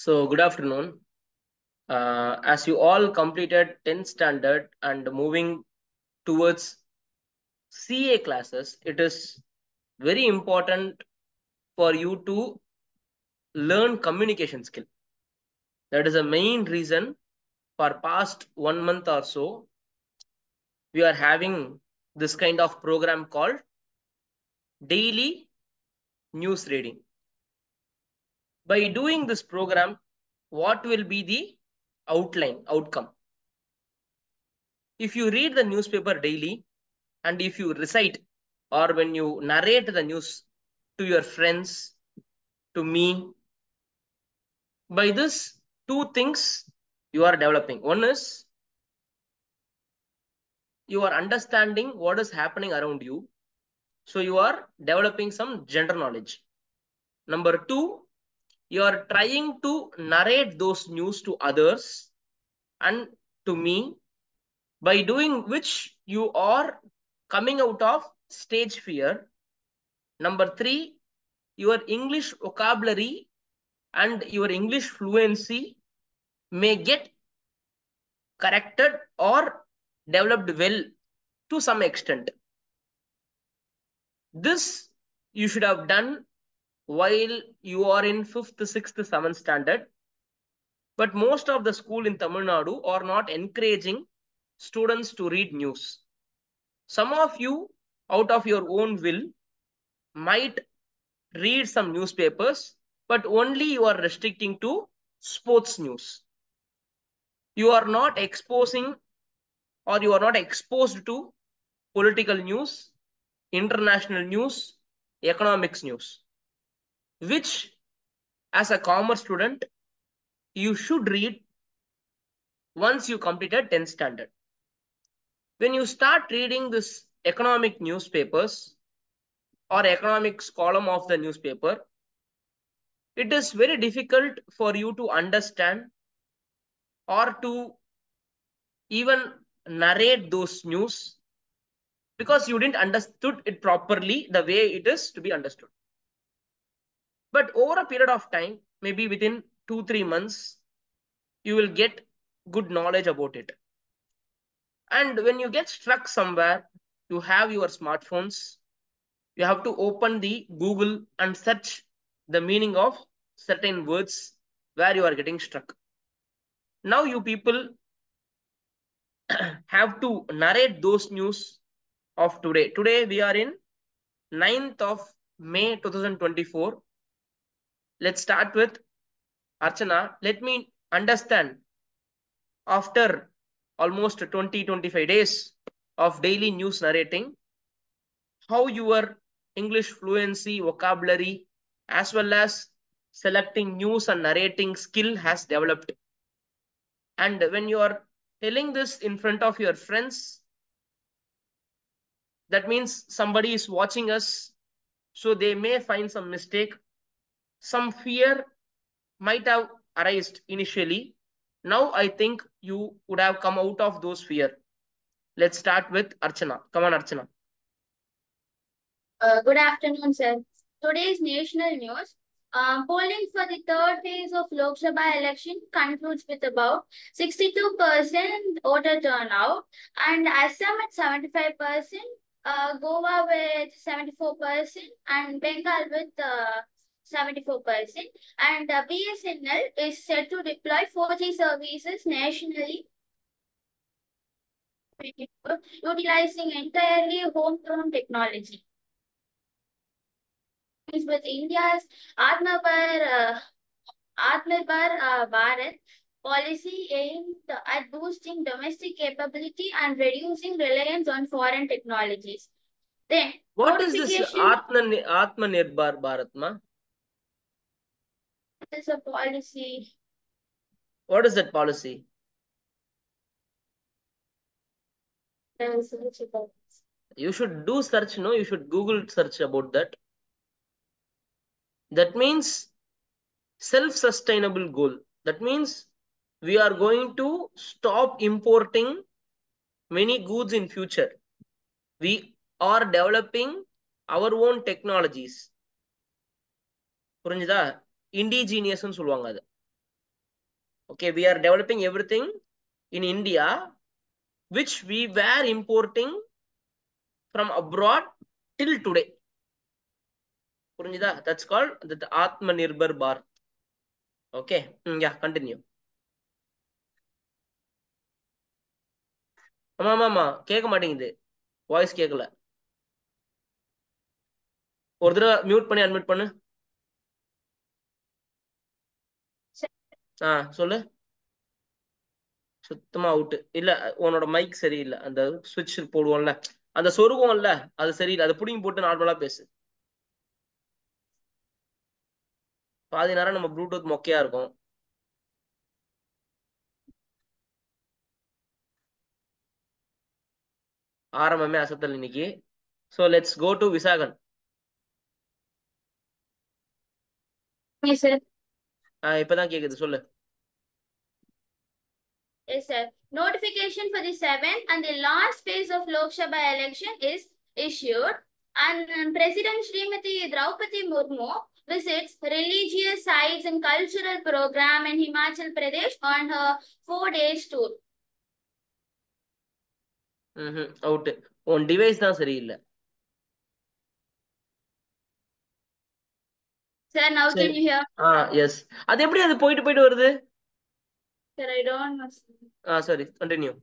So, good afternoon. As you all completed 10th standard and moving towards CA classes, it is very important for you to learn communication skill. That is the main reason for past 1 month or so, we are having this kind of program called daily news reading. By doing this program, what will be the outcome? If you read the newspaper daily, and if you recite or when you narrate the news to your friends, to me, by this, two things you are developing. One is you are understanding what is happening around you. So you are developing some general knowledge. Number two, you are trying to narrate those news to others and to me, by doing which you are coming out of stage fear. Number three, your English vocabulary and your English fluency may get corrected or developed well to some extent. This you should have done while you are in 5th, 6th, 7th standard. But most of the school in Tamil Nadu are not encouraging students to read news. Some of you, out of your own will, might read some newspapers, but only you are restricting to sports news. You are not exposing or you are not exposed to political news, international news, economics news, which as a commerce student, you should read once you completed 10th standard. When you start reading this economic newspapers or economics column of the newspaper, it is very difficult for you to understand or to even narrate those news because you didn't understood it properly the way it is to be understood. But over a period of time, maybe within 2-3 months, you will get good knowledge about it. And when you get stuck somewhere, you have your smartphones, you have to open the Google and search the meaning of certain words where you are getting stuck. Now you people have to narrate those news of today. Today we are in 9th of May 2024. Let's start with Archana. Let me understand, after almost 20-25 days of daily news narrating, how your English fluency, vocabulary, as well as selecting news and narrating skill has developed. And when you are telling this in front of your friends, that means somebody is watching us, so they may find some mistake. Some fear might have arisen initially. Now I think you would have come out of those fear. Let's start with Archana. Come on, Archana. Good afternoon, sir. Today's national news. Polling for the third phase of Lok Sabha election concludes with about 62% voter turnout, and Assam at 75%, Goa with 74%, and Bengal with 74%. And BSNL is set to deploy 4G services nationally, utilizing entirely homegrown technology. With India's Atmanirbhar Bharat policy aimed at boosting domestic capability and reducing reliance on foreign technologies. Then, What is this notification Atmanirbhar Bharat, ma? is a policy. What is that policy? You should do search, no? You should Google search about that. That means self-sustainable goal. That means we are going to stop importing many goods in future. We are developing our own technologies. புரிஞ்சுதா? இண்டிஜீனியஸ்னு சொல்லுவாங்க அது. Okay, we are developing everything in India, which we were importing from abroad till today. That's called the Atmanirbhar Bharat. Okay, yeah, continue. ஆமா கேட்க மாட்டேங்குது, voice கேட்கல. ஒரு தடவை mute பண்ணி அன்மியூட் பண்ணு. சொல்லு. சுத்தமா அவுட் இல்ல, உன்னோட மைக் சரியில்லை. அந்த சுவிட்ச் போடுவோம்ல, அந்த சொருகம் இல்ல, அது சரியில்லை. அதை புடிங்கி போட்டு நார்மலா பேசு. பாதி நேரம் நம்ம ப்ளூடூத் மொக்கையா இருக்கும். ஆரம்பமே அசத்தல் இன்னைக்கு. So let's go to Visagan. Yes, sir. இப்பதான் கேக்குது, சொல்லு. Yes, sir. Notification for the 7th and the last phase of Lok Sabha election is issued, and President Srimati Draupadi Murmu visits religious sites and cultural program in Himachal Pradesh on her 4 days tour. Out. உன் device தான் சரியில்லை. Sir, now can you hear? Yes. அது எப்படி அது போயிட்டு வருது? Sir, I don't know. Sorry, continue.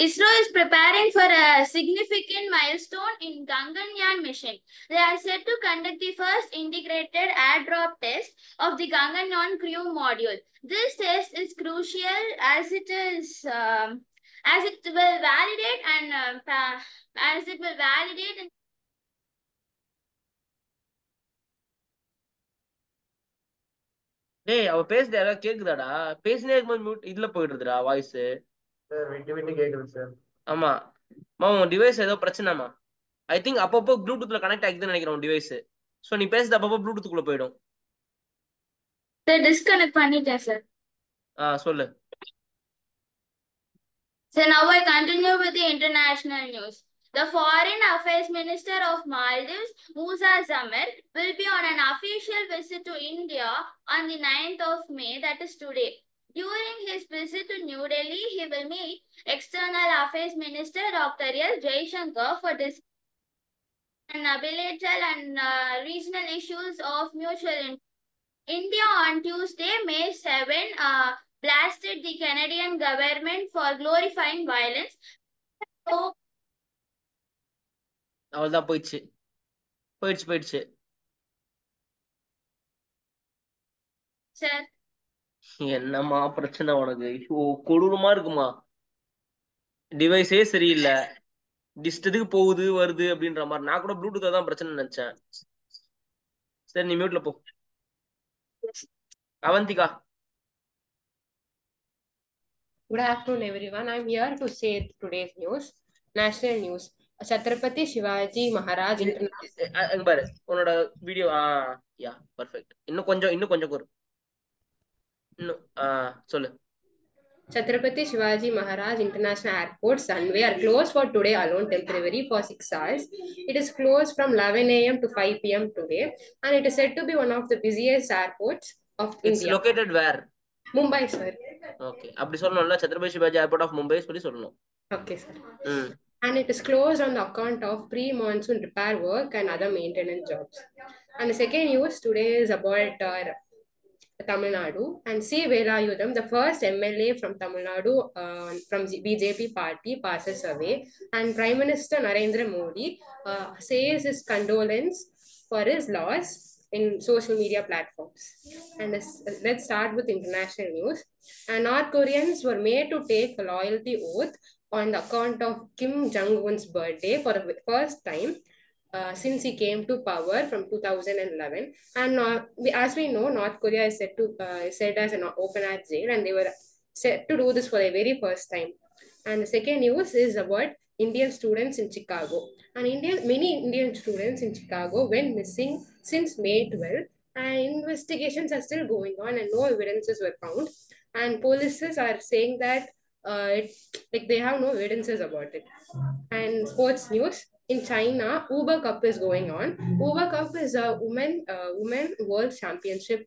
ISRO is preparing for a significant milestone in Gaganyaan mission. They are set to conduct the first integrated airdrop test of the Gaganyaan crew module. This test is crucial as it will validate and டேய், அவ பேசுறது யாராவது கேக்குதாடா? பேசினே இருக்கும்போது mute இதுல போயிடுதுடா voice. விட்டு விட்டு கேக்குது சார். ஆமா உன் டிவைஸ் ஏதோ பிரச்சனைமா. ஐ திங்க் அப்பப்போ ப்ளூடூத்ல கனெக்ட் ஆகிதுன்னு நினைக்கிறேன் உன் டிவைஸ். ஸோ நீ பேசுறது அப்பப்போ ப்ளூடூத்துக்குள்ள போயிடும். disconnect பண்ணிட்டேன் சார். சொல்லு. So now I continue with the international news. The Foreign Affairs Minister of Maldives, Musa Zamir, will be on an official visit to India on the 9th of May, that is today. During his visit to New Delhi, he will meet External Affairs Minister Dr. S. Jaishankar for discussion bilateral and regional issues of mutual interest. India on Tuesday, May 7, blasted the Canadian government for glorifying violence. அவள்தான் போயிடுச்சு. Sir, என்னம்மா பிரச்சனை உனக்கு? கொடூரமா இருக்குமா? டிவைஸே சரியில்லை, டிஸ்டதுக்கு போகுது வருது அப்படின்ற மாதிரி. நான் கூட ப்ளூடூத் தான் பிரச்சனை நினைச்சேன். சரி, நீ மியூட்ல போ. Avantika. Good afternoon, everyone. I'm here to say today's news. National news. Chhatrapati Shivaji Maharaj International. பாரு உன்னோட வீடியோ. யா பர்ஃபெக்ட். இன்னும் கொஞ்சம் குறு. சொல்லு. Chhatrapati Shivaji Maharaj International Airport's runway are closed for today alone temporarily for 6 hours. It is closed from 11 a.m. to 5 p.m. today, and it is said to be one of the busiest airports of India. It's located where? Mumbai, sir. Okay. அப்படி சொல்லணும்ல, Chhatrapati Shivaji Airport of Mumbai சொல்லணும். Okay, sir. And it is closed on the account of pre-monsoon repair work and other maintenance jobs. And the second news today is about Tamil Nadu, and C. Velayudham, the first MLA from Tamil Nadu from BJP party, passes away, and Prime Minister Narendra Modi says his condolence for his loss in social media platforms. And let's start with international news. And North Koreans were made to take a loyalty oath on the account of Kim Jong-un's birthday for the first time since he came to power from 2011. And as we know, North Korea is set as an open-air jail, and they were set to do this for the very first time. And the second news is about Indian students in Chicago. And many Indian students in Chicago went missing since May 12, and investigations are still going on, and no evidences were found. And police are saying that they have no evidences about it. And sports news. In China, Uber Cup is going on. Uber Cup is a women World Championship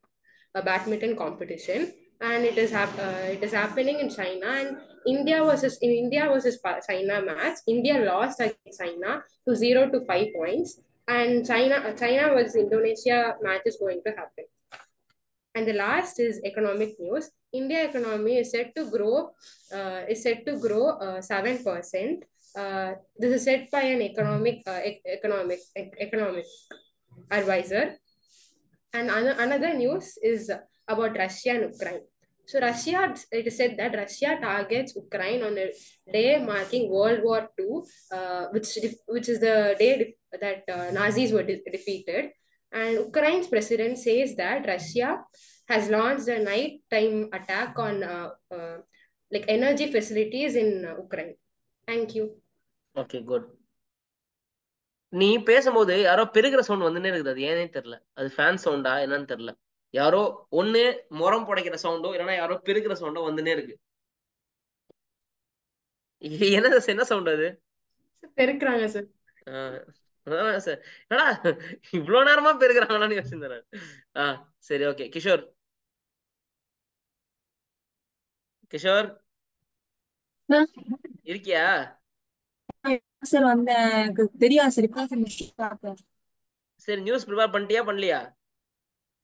badminton competition, and it is happening in China. And India versus China match, India lost against China to 0-5 points, and China versus Indonesia match is going to happen. And the last is economic news. India economy is set to grow 7%. This is said by an economic advisor. And another news is about Russia and Ukraine. So it is said that Russia targets Ukraine on a day marking World War II, which is the day that Nazis were defeated. And Ukraine's president says that Russia has launched a nighttime attack on like energy facilities in Ukraine. Thank you. Okay good. நீ பேசும்போது யாரோ பெருகிற sound வந்துன்னே இருக்குது. அது ஏனே தெரியல. அது fan சவுண்டா என்னன்னு தெரியல. யாரோ ஒண்ணு முறம் புடைக்கிற சவுண்டோ இல்லைன்னா யாரோ பெருகிற சவுண்டோ வந்துன்னே இருக்கு. என்ன என்ன சவுண்ட் அது? பெருக்குறாங்க சார். சார் என்னடா இவ்வளவு நேரமா பெருக்குறாங்களான்னு யோசிச்சிருந்தேன். சரி ஓகே. கிஷோர் இருக்கியா சார்? வந்து எனக்கு தெரியாது சார். இப்போ சரி நியூஸ் ப்ரிப்பேர் பண்ணிட்டியா பண்ணலையா?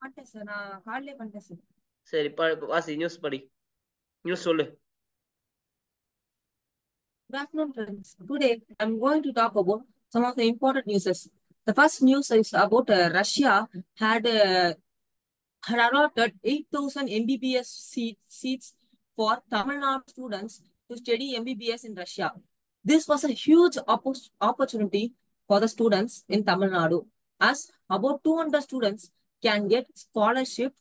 பண்ணிட்டேன் சார். நான் காலையிலே பண்ணிட்டேன் சார். சரி வாசி நியூஸ் படி. நியூஸ் சொல்லு. Good afternoon, friends. Today, I'm going to talk about some of the important news. The first news is about Russia had allotted 8,000 MBBS seats for Tamil Nadu students to study MBBS in Russia. This was a huge opportunity for the students in Tamil Nadu, as about 200 students can get scholarship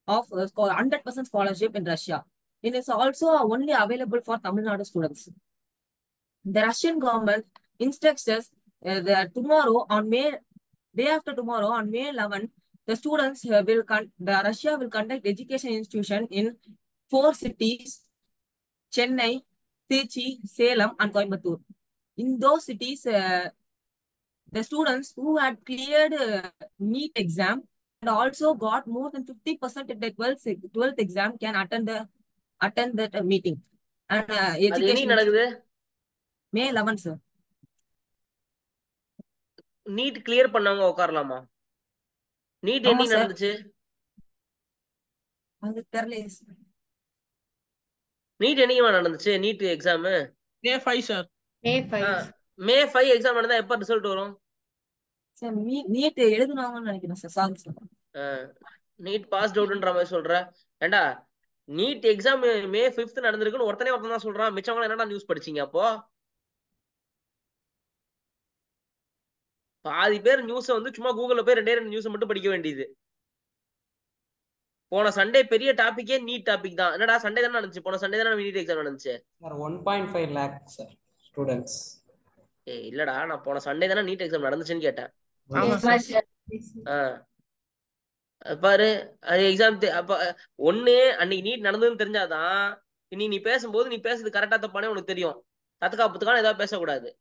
of 100% scholarship in Russia. It is also only available for Tamil Nadu students. The Russian government instructs us that day after tomorrow, on May 11, the students Russia will conduct education institution in 4 cities: Chennai, Trichy, Salem, and Coimbatore. In those cities, the students who had cleared NEET exam and also got more than 50% in the 12th exam can attend that meeting. And education நடக்குது May 11, sir. NEET clear பண்ணவங்க உட்காரலாமா? NEET என்ன நடந்துச்சு? அது தெரியல. NEET என்னைக்குமா நடந்துச்சு? NEET exam May 5 sir. May 5 exam நடந்தா எப்ப ரிசல்ட் வரும்? சார் நீட் எழுதுனாங்கன்னு நினைக்கிறேன் sir. Sorry sir. NEET passed அவுட்ன்ற மாதிரி சொல்ற. ஏண்டா நீட் எக்ஸாம் May 5 நடந்திருக்குன்னு ஒருத்தன் தான் சொல்றான். மிச்சவங்க என்னடா நியூஸ் படிச்சீங்க? அப்போ பாதி பேர் நியூஸ வந்து சும்மா கூகுள்ல போய் 2 நியூஸ் மட்டும் படிக்க வேண்டியது. போன சண்டே பெரிய டாபிக்கே நீட் டாபிக் தான். என்னடா சண்டே தானே நடந்துச்சு? போன சண்டே தானே நீட் எக்ஸாம் நடந்துச்சு. Sir 1.5 lakh sir students. இல்லடா நான் போன சண்டே தானே நீட் எக்ஸாம் நடந்துச்சுன்னு கேட்டேன். ஆமா சார். பாரு அது எக்ஸாம் அப்ப ஒண்ணு அன்னைக்கு நீட் நடந்ததுன்னு தெரிஞ்சாதான் நீ பேசும்போது நீ பேசுறது கரெக்டா தப்பானே உனக்கு தெரியும். தத்துக்காப்புத்துக்கான ஏதாவது பேசக்கூடாது.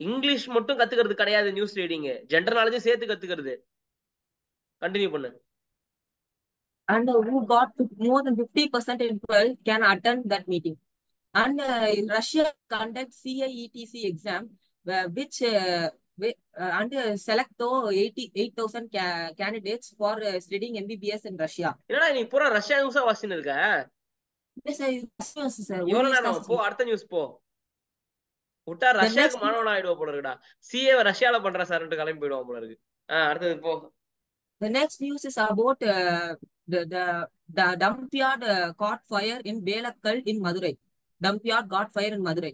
இங்கிலீஷ் மட்டும் கத்துக்கிறது கிடையாது நியூஸ் ரீடிங், ஜெனரல் நாலேஜ் சேர்த்து கத்துக்கிறது. கண்டினியூ பண்ணு. And who got more than 50% in 12 can attend that meeting. And Russia conduct CIETC exam, which and select 8,000 candidates for studying MBBS in Russia. என்னடா நீ பூரா ரஷ்யா நியூஸா வாசின்னு இருக்க? Yes, sir. எவ்வளவு நேரம் போ, அடுத்த நியூஸ் போ. விட்டா ரஷ்யாவுக்கு மாணவனா ஆயிடுவா போல இருக்குடா. சிஏ ரஷ்யால பண்ற சார்ன்ட்டு கிளம்பி போயிடுவான் போல இருக்கு. அடுத்தது போ. The next news is about the dump-yard caught fire in Belakkal in Madurai. Dump-yard got fire in Madurai.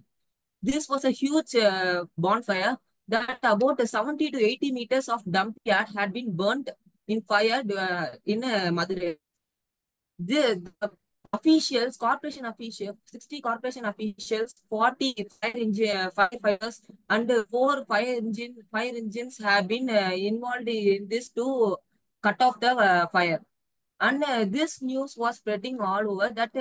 This was a huge bonfire that about 70 to 80 meters of dump-yard had been burnt in fire in Madurai. The officials, corporation officials, 60 corporation officials, 40 firefighters, and 4 fire engines have been involved in this to cut off the fire. And this news was spreading all over that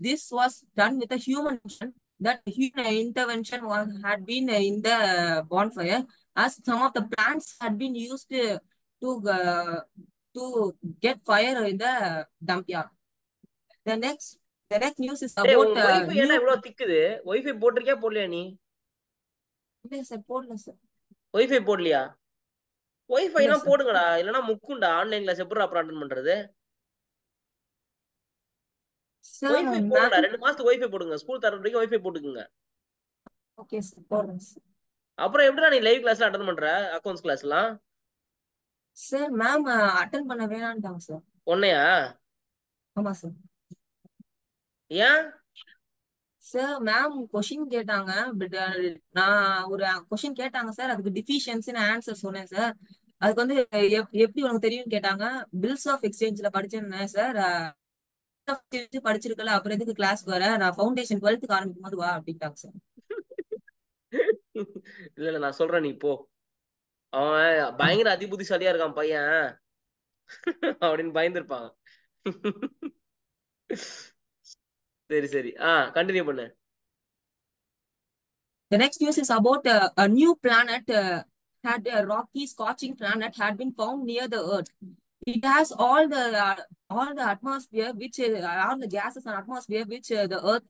this was done with a human intervention. That human intervention had been in the bonfire, as some of the plants had been used to get fire in the dump yard. The next news is டேய் about உன் wifi new. ஏன்டா இவ்வளவு திக்குது? Wifi போட்டிருக்கியா போடலையா நீ? இல்ல sir போடல sir. Wifi போடலையா? இல்ல வைஃபைனா சார். போடுங்கடா, இல்லனா முக்குண்டா. ஆன்லைன் கிளாஸ் எப்படி அப்புறம் அட்டெண்ட் பண்றது? சார் வைஃபை போடுங்கடா, 2 மாசத்துக்கு வைஃபை போடுங்க. ஸ்கூல் தர வரைக்கும் வைஃபை போட்டுக்குங்க. ஓகே சார் போடுறேன் சார். அப்புறம் எப்படிடா நீ லைவ் கிளாஸ்ல அட்டெண்ட் பண்ற அக்கவுண்ட்ஸ் கிளாஸ்லாம்? சார் மேம் அட்டென்ட் பண்ண வேணான்ட்டாங்க சார். உன்னையா? ஆமா சார். ஏன்? சார் மேம் கொஷின் கேட்டாங்க. பட் நான் ஒரு கொஷின் கேட்டாங்க சார், அதுக்கு டிஃபிஷியன்சின்னு ஆன்சர் சொன்னேன் சார். அதுக்கு வந்து எப்படி உனக்கு தெரியும்னு கேட்டாங்க. பில்ஸ் ஆஃப் எக்ஸ்சேஞ்ச்ல படிச்சேன்னு சார். படிச்சிருக்கல அப்புறம் எதுக்கு கிளாஸ் வர, நான் ஃபவுண்டேஷன் 12th ஆரம்பிக்கும் போது வா அப்படின்ட்டாங்க சார். இல்ல நான் சொல்றேன், நீ போ. அவன் பயங்கர அதி புத்திசாலியா இருக்கான் பையன் அப்படின்னு பயந்துருப்பாங்க. சரி சரி, கண்டினியூ பண்ணு. The next news is about a new planet. Had a rocky, scorching planet had been found near the Earth. It has all the atmosphere which all the gases and atmosphere which the Earth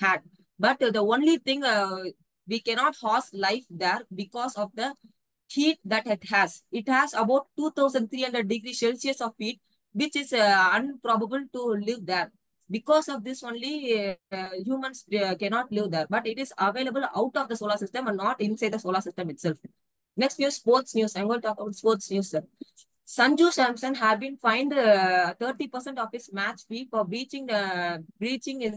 had. But the only thing we cannot host life there because of the heat that it has. It has about 2,300 degrees Celsius of heat, which is improbable to live there. Because of this only humans cannot live there, but it is available out of the solar system and not inside the solar system itself. Next news, sports news. I'm going to talk about sports news, sir. Sanju Samson have been fined 30% of his match fee for breaching in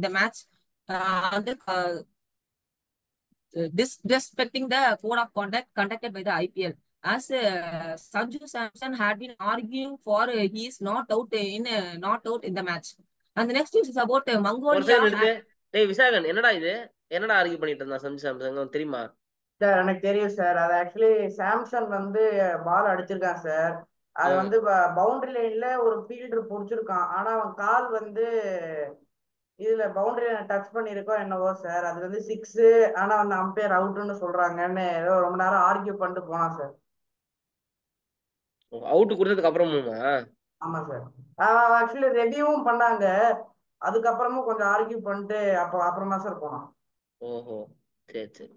the match disrespecting the code of conduct conducted by the IPL. As Sanju Samson had been arguing for he is not out in the match. And the next news is about ஒரு Mongolia. Second எடுத்து. டேய் விசாகன், என்னடா இது? என்னடா argue பண்ணிட்டு இருந்தா சம்ஜி Samsung தெரியுமா? Sir எனக்கு தெரியும் சார். அது ஆக்சுவலி சாம்சங் வந்து பால் அடிச்சிருக்கான் சார். அது வந்து பவுண்டரி லைன்ல ஒரு ஃபீல்டர் புடிச்சிருக்கான். ஆனா அவன் கால் வந்து இதுல பவுண்டரி லைனை டச் பண்ணிருக்கோம் என்னவோ சார். அது வந்து 6, ஆனா அந்த அம்பையர் அவுட்னு சொல்றாங்கன்னு ஏதோ ரொம்ப நேரம் ஆர்கியூ பண்ணிட்டு போனான் சார். அவுட் கொடுத்ததுக்கு அப்புறமுமா? ஆமா சார். ஆக்சுவலி ரெடியும் பண்ணாங்க. அதுக்கப்புறமும் கொஞ்சம் ஆர்கியூ பண்ணிட்டு அப்புறம் தான் சார் போனான். ஓஹோ சரி சரி.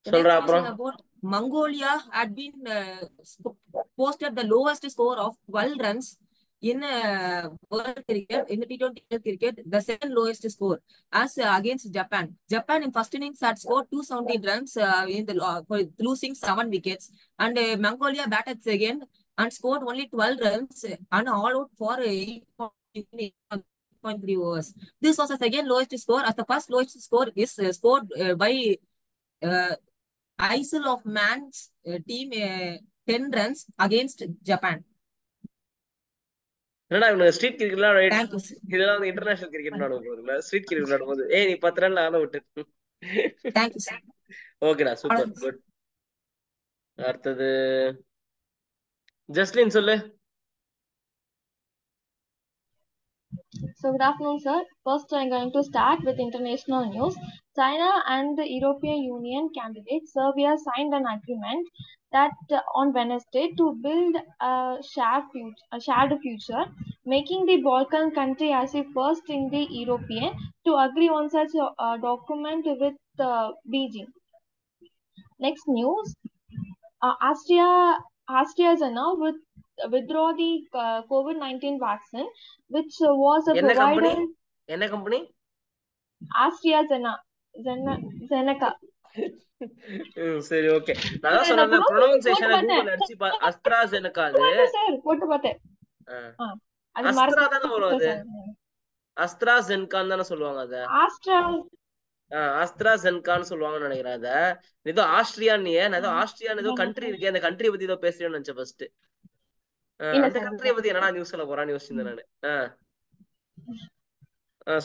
The சொல்ற next news அப்புறம் is about Mongolia had been posted the lowest score of 12 runs in world cricket, in the T20 cricket, the second lowest score as against Japan. Japan in first innings had scored 217 runs for losing 7 wickets, and Mongolia batted again and scored only 12 runs and all out for 8.3 overs. This was the second lowest score, as the first lowest score is scored by Isle of Man's team 10 runs against Japan. என்னடா இவனுக்கு street கிரிக்கெட்லாம் Thank you, sir. இதெல்லாம் வந்து international cricket விளையாடுவோம். Street cricket விளையாடும் போது நீ 10 ரன்ல ஆள விட்டு. Thank you, sir. ஓகேடா, சூப்பர் குட். அடுத்தது ஜஸ்லின் சொல்லு. So good afternoon, sir. First, I'm going to start with international news. China and the European Union candidate Serbia signed an agreement that on Wednesday to build a shared future, making the Balkan country as the first in the European to agree on such a document with Beijing. Next news, AstraZeneca withdraw the COVID-19 vaccine, which was provided. என்ன company? AstraZeneca. சரி okay. நான் சொன்னேன் ப்ரொனன்சியேஷனை கூகுள்ல அடிச்சு AstraZeneca sir போட்டு பார்த்தேன். அஸ்ட்ரா தான வரும் அது. AstraZeneca தான சொல்லுவாங்க அத. AstraZenecaன்னு சொல்லுவாங்கன்னு நினைக்கிறேன் அத. ஏதோ ஆஸ்ட்ரியான்னு ஏதோ ஆஸ்ட்ரியான்னு ஏதோ கண்ட்ரி இருக்கு. அந்த கண்ட்ரியை பத்தி ஏதோ பேசுறேன்னு நினைச்சேன் ஃபர்ஸ்ட். அந்த கண்ட்ரியை பத்தி என்னடா நியூஸ் சொல்ல போறான்னு யோசிச்சிருந்தேன் நானு.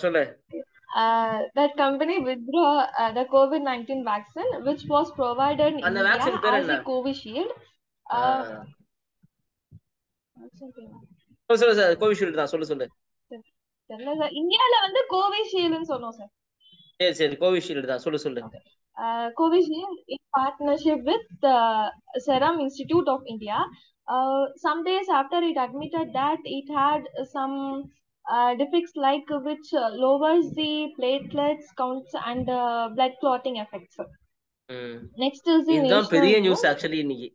சொல்லு. That company withdraw the COVID-19 vaccine, which was provided in India as a Covishield. சொல்லு சார், கோவிஷீல்டு தான். சொல்லு. தெரியல சார், இந்தியால வந்து கோவிஷீல்டுன்னு சொன்னோம் சார். சரி கோவிஷீல்டு தான். சொல்லு. Covishield in partnership with the Serum Institute of India. Some days after it admitted that it had some defects like which lowers the platelets counts and blood clotting effects. Next is the இதுதான் national பெரிய news. News actually இன்னைக்கு.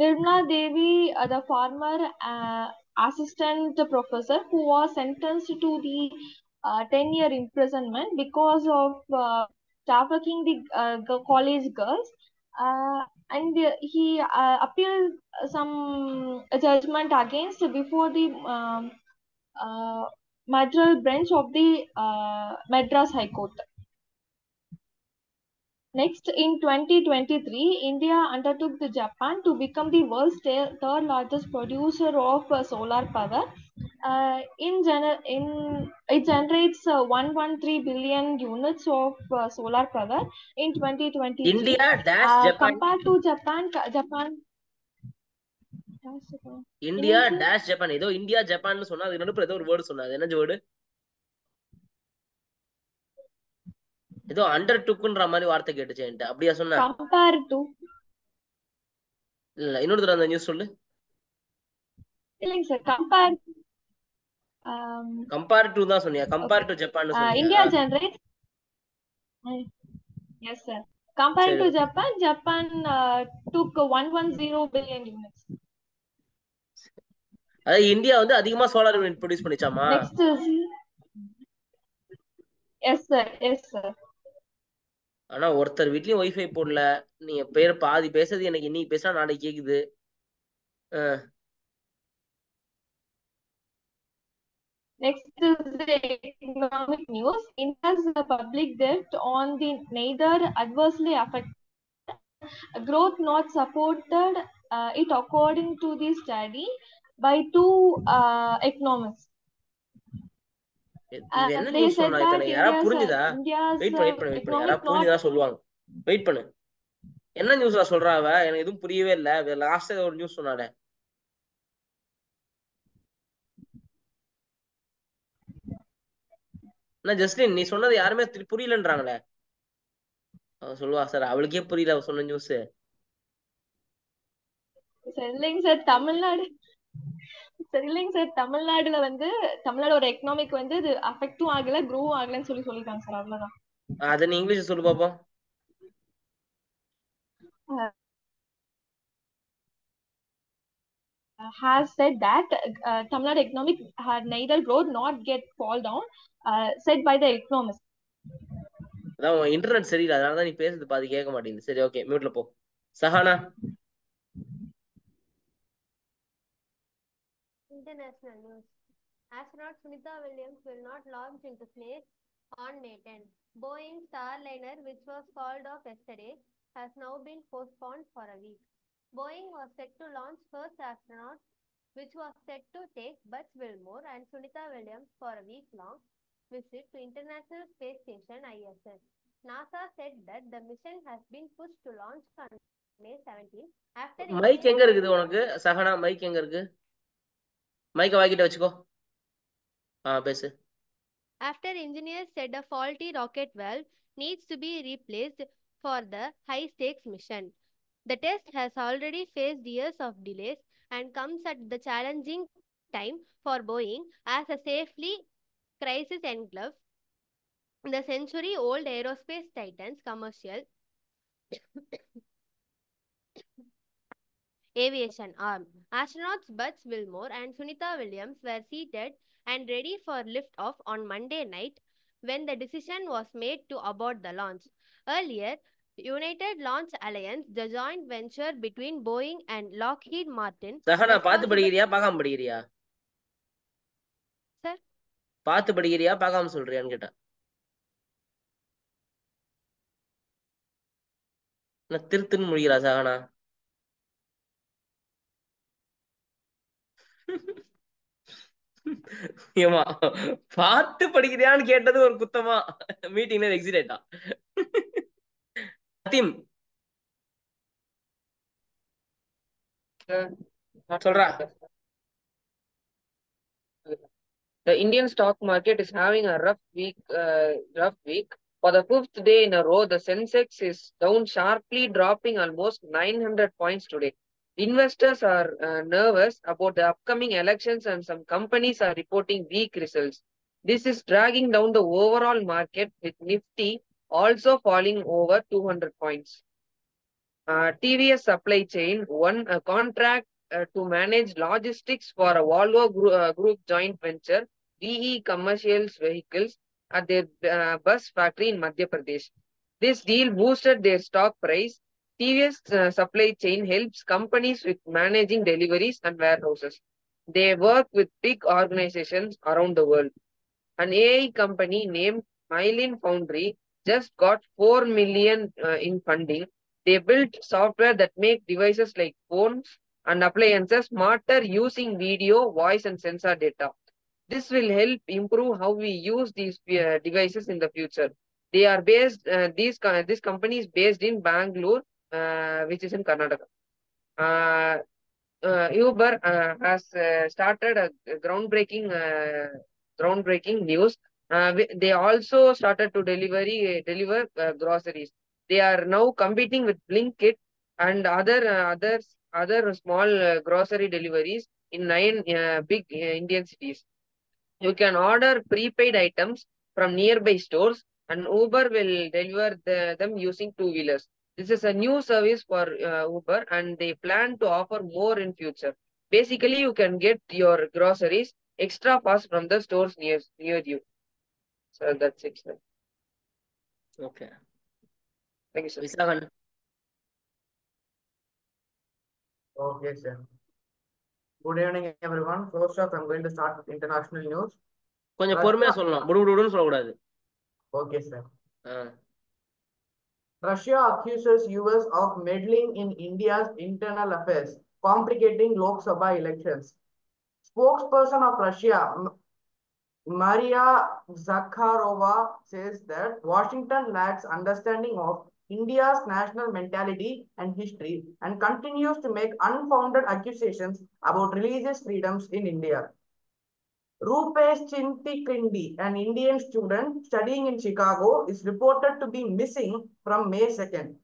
Nirmala Devi, the former assistant professor who was sentenced to the 10-year imprisonment because of trafficking the college girls, and he appealed some judgment against before the Madras branch of the Madras High Court. Next, in 2023, India undertook the Japan to become the world's third largest producer of solar power. It generates 113 billion units of solar power in 2023. India dash Japan. Compared to Japan. India dash Japan. ஏதோ India ஜப்பான்னு சொன்னா அது நடுப்புற ஏதோ ஒரு word சொன்னா. அது என்ன word? ஏதோ அண்டர் டுக்குன்ற மாதிரி வார்த்தை கேட்டுச்சு என்கிட்ட. அப்படியா சொன்ன? Compare to. இல்ல இன்னொரு தடவை அந்த நியூஸ் சொல்லு. இல்லைங்க சார், கம்பேர் டு தான் சொன்னியா? கம்பேர் டு ஜப்பான் சொன்னியா? India generate. Yes sir. Compared to Japan, Japan took 110 billion units. அது இந்தியா வந்து அதிகமா சோலார் யூனிட் ப்ரொடியூஸ் பண்ணிச்சாமா? Next is yes sir. ஆனா ஒருத்தர் வீட்லயும் வைஃபை போடல. நீ பேர் பாதி பேசுறது எனக்கு இன்னைக்கு பேசினா நாளைக்கு கேக்குது. Next is the economic news. India's public debt on the neither adversely affected growth not supported it according to the study by two economists. என்ன நியூஸ் சொன்னா இத்தனை? யாரா புரிஞ்சுதா? வெயிட் பண்ணு. யாரா புரிஞ்சுதா சொல்லுவாங்க. வெயிட் பண்ணு. என்ன நியூஸ்ல சொல்றா அவ? எனக்கு எதுவும் புரியவே இல்ல. லாஸ்ட் ஒரு நியூஸ் சொன்னாடே. ஜஸ்டின் நீ சொன்னது யாருமே புரியலன்றாங்களே. அவ சொல்லுவா சார் அவளுக்கே புரியல அவ சொன்ன நியூஸ். இல்லைங்க சார், தமிழ்நாடுல வந்து தமிழ்நாடோட எக்கனாமிக் வந்து இது அஃபெக்டும் ஆகல க்ரோவும் ஆகலன்னு சொல்லிருக்காங்க சார். அவ்வளவுதான். அத நீ இங்கிலீஷ் சொல்லு பாப்போம். Has said that Tamil Nadu economic had neither growth nor get fall down, said by the economist. அதான் இன்டர்நெட் சரியில்லை, அதனாலதான் நீ பேசுறது பாதி கேட்க மாட்டேங்குது. சரி ஓகே, மியூட்ல போ. Sahana. International news. Astronaut Sunitha Williams will not launch into space on May 10. Boeing Starliner, which was called off yesterday, has now been postponed for a week. Boeing was set to launch first astronaut, which was set to take Buzz Wilmore and Sunitha Williams for a week-long visit to International Space Station ISS. NASA said that the mission has been pushed to launch on May 17 after... mic எங்க இருக்குது உனக்கு Sahana? Mic எங்க இருக்கு? மைக்க வாங்கிட்டு வச்சுக்கோ. பேசு. After engineers said a faulty rocket valve needs to be replaced for the high-stakes mission. The test has already faced years of delays and comes at the challenging time for Boeing as a safely crisis engulfs the century-old aerospace titans commercial aviation arm. Astronauts Buzz Wilmore and Sunitha Williams were seated and ready for liftoff on Monday night when the decision was made to abort the launch. Earlier, United Launch Alliance, the joint venture between Boeing and Lockheed Martin... Sahana பார்த்து படிக்கிறியா பார்க்காம படிக்கிறியா? Sir பார்த்து படிக்கிறியா பார்க்காம சொல்றியான்னு கேட்டா. திருத்துன்னு முடிக்கிறா சஹானா. ஏமா பார்த்து படிக்கிறியான்னு கேட்டது ஒரு குத்தமா? மீட்டிங்ல எக்ஸிட் ஆயிட்டா. சொல்றா. The Indian stock market is having a rough week. For the fifth day in a row, the Sensex is down sharply, dropping almost 900 points today. Investors are nervous about the upcoming elections, and some companies are reporting weak results. This is dragging down the overall market, with Nifty also falling over 200 points. TVS Supply Chain won a contract to manage logistics for a Volvo Group joint venture, VE Commercial Vehicles, at their bus factory in Madhya Pradesh. This deal boosted their stock price. TVS Supply Chain helps companies with managing deliveries and warehouses. They work with big organizations around the world. An AI company named Mylin Foundry just got 4 million in funding. They built software that make devices like phones and appliances smarter using video, voice, and sensor data. This will help improve how we use these devices in the future. They are based. This company is based in Bangalore, which is in Karnataka. Uber has started a groundbreaking news. They also started to deliver groceries. They are now competing with Blinkit and other small grocery deliveries in 9 big Indian cities. You can order prepaid items from nearby stores, and Uber will deliver them using two-wheelers. This is a new service for Uber, and they plan to offer more in future. Basically, you can get your groceries extra fast from the stores near you. So that's it, sir. Okay. Thank you, sir. Visagan. Okay, sir. Good evening, everyone. First off, I'm going to start with international news. கொஞ்சம் பொறுமையா சொல்லலாம். புடுபுடுன்னு சொல்லக்கூடாது. Okay, sir. Russia accuses US of meddling in India's internal affairs, complicating Lok Sabha elections. Spokesperson of Russia, Maria Zakharova, says that Washington lacks understanding of India's national mentality and history and continues to make unfounded accusations about religious freedoms in India. Rupesh Chintikrindi, an Indian student studying in Chicago, is reported to be missing from May 2nd.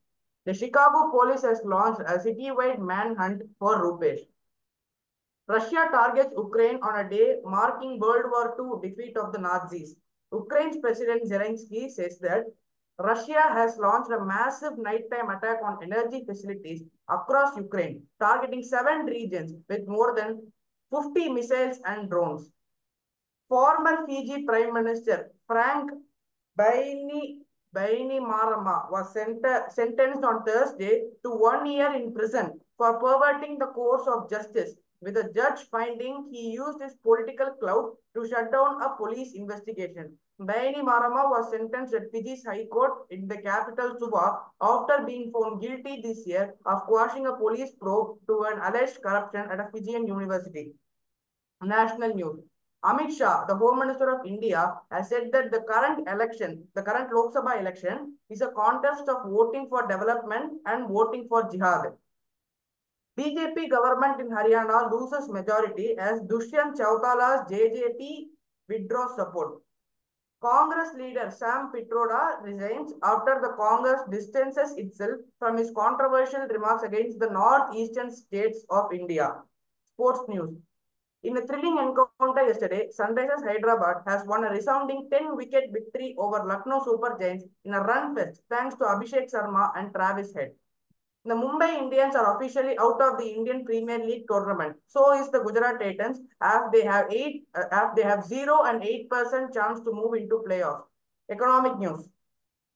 The Chicago police has launched a citywide manhunt for Rupesh. Russia targets Ukraine on a day marking World War II defeat of the Nazis. Ukraine's President Zelensky says that Russia has launched a massive nighttime attack on energy facilities across Ukraine, targeting 7 regions with more than 50 missiles and drones. Former Fiji Prime Minister Frank Bainimarama was sentenced on Thursday to 1 year in prison for perverting the course of justice, with a judge finding he used his political clout to shut down a police investigation. Bainimarama was sentenced at Fiji's High Court in the capital Suva after being found guilty this year of quashing a police probe to an alleged corruption at a Fijian university. National news. Amit Shah, the Home Minister of India, has said that the current Lok Sabha election, is a contest of voting for development and voting for jihad. BJP government in Haryana loses majority as Dushyant Chautala's JJP withdraws support. Congress leader Sam Pitroda resigns after the Congress distances itself from his controversial remarks against the northeastern states of India. Sports news. In a thrilling encounter yesterday, Sunrisers Hyderabad has won a resounding 10-wicket victory over Lucknow Super Giants in a run fest thanks to Abhishek Sharma and Travis Head. The Mumbai Indians are officially out of the Indian Premier League tournament. So is the Gujarat Titans, as they have 0 and 8% chance to move into playoffs. Economic news.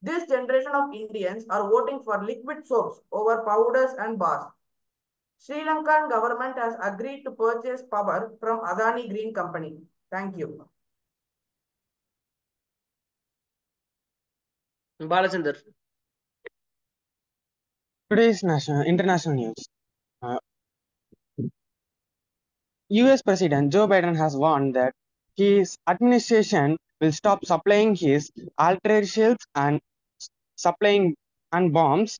This generation of Indians are voting for liquid soaps over powders and bars. Sri Lankan government has agreed to purchase power from Adani Green Company. Thank you. Balachandar. Today's international news. US President Joe Biden has warned that his administration will stop supplying his artillery shells and supplying and bombs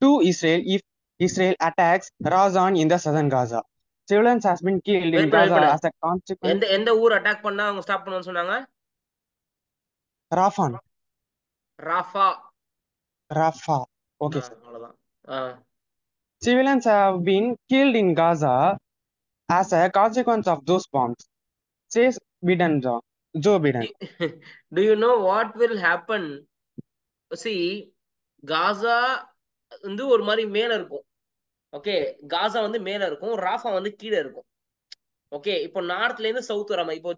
to Israel if Israel attacks Razan in the southern Gaza. civilians has been killed in wait பண்ணு, wait Gaza பண்ணு. as a consequence. எந்த ஊர் attack பண்ணா அவங்க stop பண்ணுவான்னு சொன்னாங்க? Rafah. Rafah. Rafah. Okay, sir. அவ்வளவுதான். Civilians have been killed in Gaza as a consequence of those bombs, says Joe Biden. Do you know what will happen? See, காசா வந்து ஒரு மாதிரி மேல இருக்கும். ஓகே, காசா வந்து மேல இருக்கும், ராஃபா வந்து கீழே இருக்கும். ஓகே, இப்போ நார்த்ல இருந்து சவுத் வர மாதிரி, இப்போ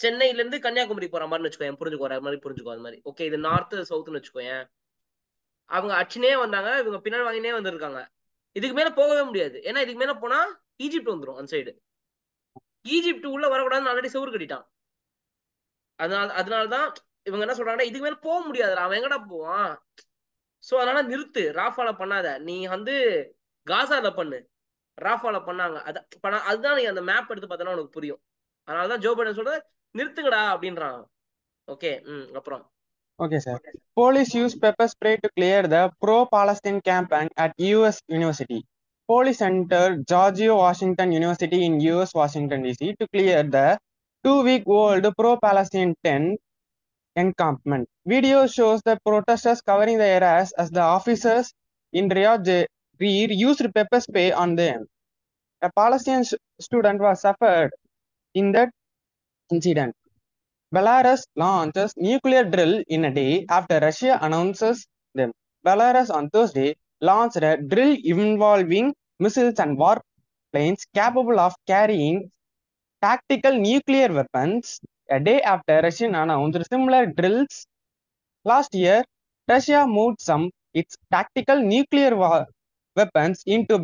சென்னையில இருந்து கன்னியாகுமரி போற மாதிரி வச்சுக்கோயேன், புரிஞ்சுக்கோ மாதிரி புரிஞ்சுக்கோ அது மாதிரி. ஓகே, இது நார்த் சவுத்னு வச்சுக்கோயேன். அவங்க அச்சுனே வந்தாங்க, இவங்க பின்னாடி வாங்கினே வந்திருக்காங்க. இதுக்கு மேல போகவே முடியாது, ஏன்னா இதுக்கு மேல போனா ஈஜிப்ட் வந்துடும். அந்த சைடு ஈஜிப்ட் உள்ள வரக்கூடாதுன்னு ஆல்ரெடி செவுறு கட்டிட்டான். அதனாலதான் இவங்க என்ன சொல்றாங்கன்னா, இதுக்கு மேல போக முடியாதுடா, அவன் எங்கடா போவான். சோ அதனால நிறுத்து, ராஃபால பண்ணாத, நீ வந்து காசால பண்ணு. ராஃபால பண்ணாங்க, அதுதான் நீ அந்த மேப் எடுத்து பார்த்தனா உனக்கு புரியும். அதனாலதான் ஜோ பைடன் சொல்றது நிறுத்துங்கடா அப்படின்றான். ஓகே, அப்புறம் Okay, sir. Police used pepper spray to clear the pro-Palestine campaign at U.S. University. Police entered George Washington University in U.S. Washington, D.C. to clear the 2-week-old pro-Palestine tent encampment. Video shows the protesters covering the areas as the officers in Riyadh used pepper spray on them. A Palestinian student was suffered in that incident. Belarus launches nuclear drill in a day after Russia announces them. Belarus on Thursday launched a drill involving missiles and warplanes capable of carrying tactical nuclear weapons a day after Russia announced similar drills. Last year, Russia moved some its tactical nuclear weapons into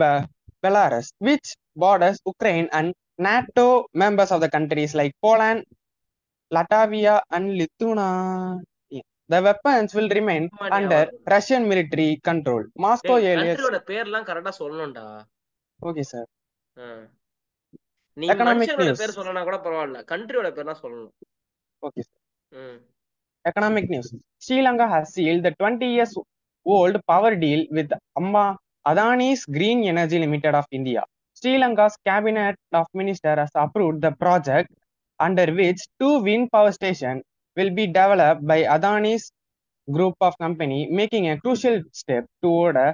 Belarus, which borders Ukraine and NATO members of the countries like Poland, Latvia and Lithuania. The weapons will remain under Russian military control. Moscow கண்ட்ரியோட பேர்லாம் கரெக்டா சொல்லணும்டா. Okay, sir. நீ மனுஷனோட பேர் சொல்லனா கூட பரவாயில்லை, கண்ட்ரியோட பேர் தான் சொல்லணும். Okay, sir. Economic news. Sri Lanka has sealed the 20-year-old power deal with Adani's Green Energy Limited of India. Sri Lanka's cabinet of ministers has approved the project under which 2 wind power stations will be developed by Adani's group of company, making a crucial step toward a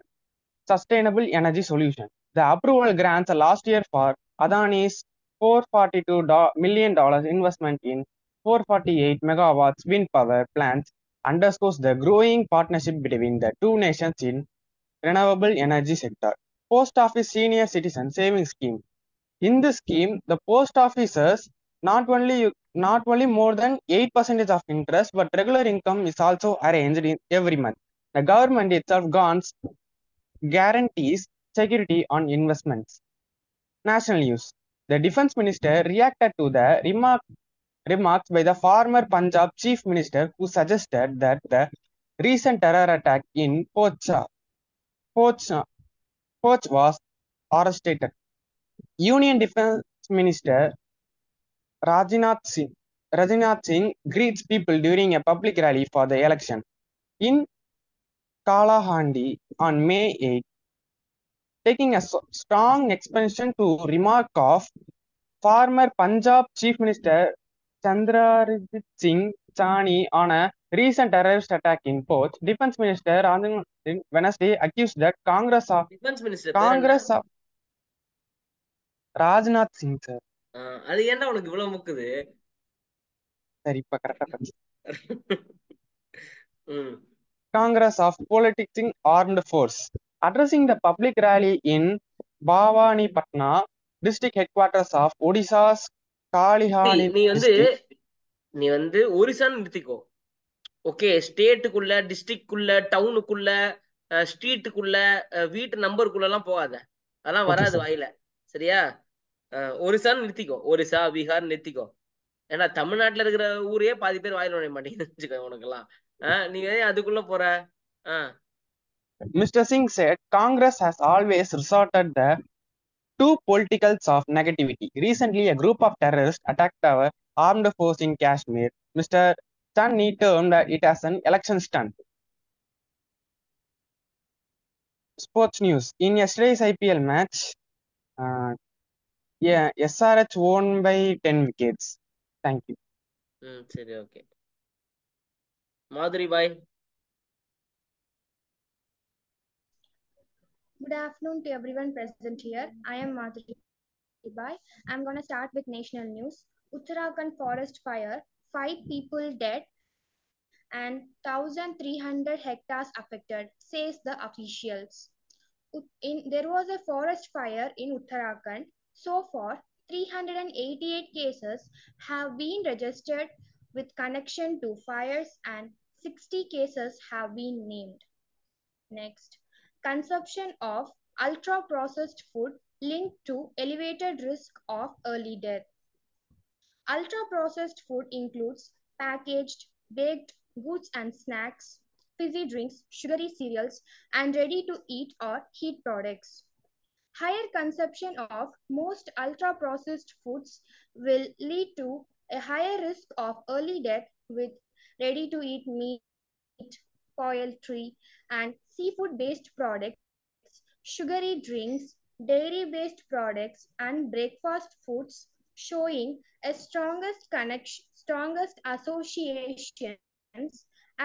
sustainable energy solution. The approval grants last year for Adani's $442 million investment in 448 megawatts wind power plants underscores the growing partnership between the two nations in renewable energy sector. Post Office Senior Citizen Savings Scheme. In this scheme, the post officers not only more than 8% of interest, but regular income is also arranged in every month. The government itself guarantees security on investments. National news. The defense minister reacted to the remarks by the former Punjab chief minister, who suggested that the recent terror attack in Poch was orchestrated. Union Defense Minister Rajnath Singh greets people during a public rally for the election in Kalahandi on May 8, taking a strong expansion to remark of former Punjab Chief Minister Chandrajit Singh Chani on a recent terrorist attack in Poch. Defense Minister Rajnath Singh Wednesday accused the Congress of Rajnath Singh, sir. அது ஏன்டா உனக்கு இவ்வளவு முக்குது? சரி, இப்ப கரெக்டா படிச்சு. Congress of Politicking Armed Force. Addressing the public rally in Bhawanipatna, district headquarters of Odisha's Kalihani district. நீ வந்து ஒரிசான்னு நிறுத்திக்கோ. ஓகே, ஸ்டேட்டுக்குள்ள, டிஸ்ட்ரிக்ட்குள்ள, டவுனுக்குள்ள, ஸ்ட்ரீட்டுக்குள்ள, வீட்டு நம்பருக்குள்ள எல்லாம் போகாத, அதெல்லாம் வராது வாயில. சரியா? ஒரிசான்னு நிறுத்திக்கோ, ஒரிசா, பீகார் நிறுத்திக்கோ. ஏன்னா தமிழ்நாட்டுல இருக்கிற ஊரே பாதி பேர் வாயில நுழைய மாட்டேங்குது உனக்கெல்லாம். நீங்க அதுக்குள்ள போற. Mr. Singh said Congress has always resorted the two politicals of negativity. Recently, a group of terrorists attacked our armed force in Kashmir. Mr. Chani termed it as an election stunt. Sports news. In yesterday's IPL match, Yeah, SRH won by 10 wickets. Thank you. சரி okay. Madhuri bye. Good afternoon to everyone present here. I am Madhuri Bai. I'm going to start with national news. Uttarakhand forest fire, 5 people dead and 1,300 hectares affected, says the officials. There was a forest fire in Uttarakhand. So far, 388 cases have been registered with connection to fires and 60 cases have been named. Next, consumption of ultra-processed food linked to elevated risk of early death. Ultra-processed food includes packaged, baked goods and snacks, fizzy drinks, sugary cereals, and ready-to-eat or heat products. Higher consumption of most ultra-processed foods will lead to a higher risk of early death with ready-to-eat meat, poultry, and seafood-based products, sugary drinks, dairy-based products, and breakfast foods showing a strongest associations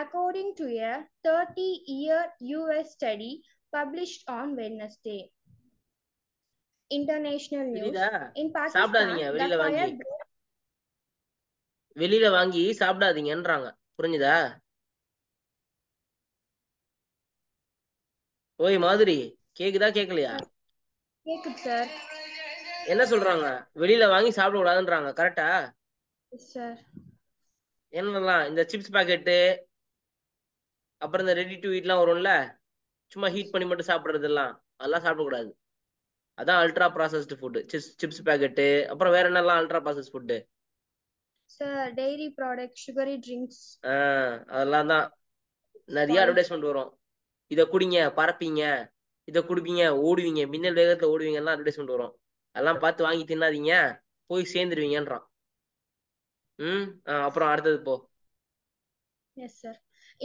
according to a 30-year US study published on Wednesday. International news. In சாப்பிடாதீங்க Pakistan, the வெளியில வாங்கி. fire broke. வெளியில வாங்கி சாப்பிடாதீங்கன்றாங்க. புரிஞ்சுதா? ஓய் மாதுரி, கேக்குதா கேக்கலையா? கேக்குது சார். என்ன சொல்றாங்க? வெளியில வாங்கி சாப்பிட கூடாதுன்றாங்க. கரெக்டா? சார். என்னலாம் இந்த சிப்ஸ் பாக்கெட்டு அப்புறம் இந்த ரெடி டு ஈட்லாம் வரும்ல, சும்மா ஹீட் பண்ணி மட்டும் சாப்பிடுறதெல்லாம் அதெல்லாம் சாப்பிடக்கூடாது. அதான் ultra processed food. Chips packet அப்புறம் வேற என்னெல்லாம் ultra process food? Sir dairy product, sugary drinks. அதெல்லாம் தான் நிறைய அட்வர்டைஸ்மெண்ட் வரும். இதை குடிங்க, பறப்பீங்க, இதை குடிப்பீங்க, ஓடுவீங்க, மின்னல் வேகத்துல ஓடுவீங்க எல்லாம் அட்வர்டைஸ்மெண்ட் வரும். அதெல்லாம் பார்த்து வாங்கி தின்னாதீங்க, போய் சேர்ந்துருவீங்கன்றான். அப்புறம் அடுத்தது போ. Yes, sir.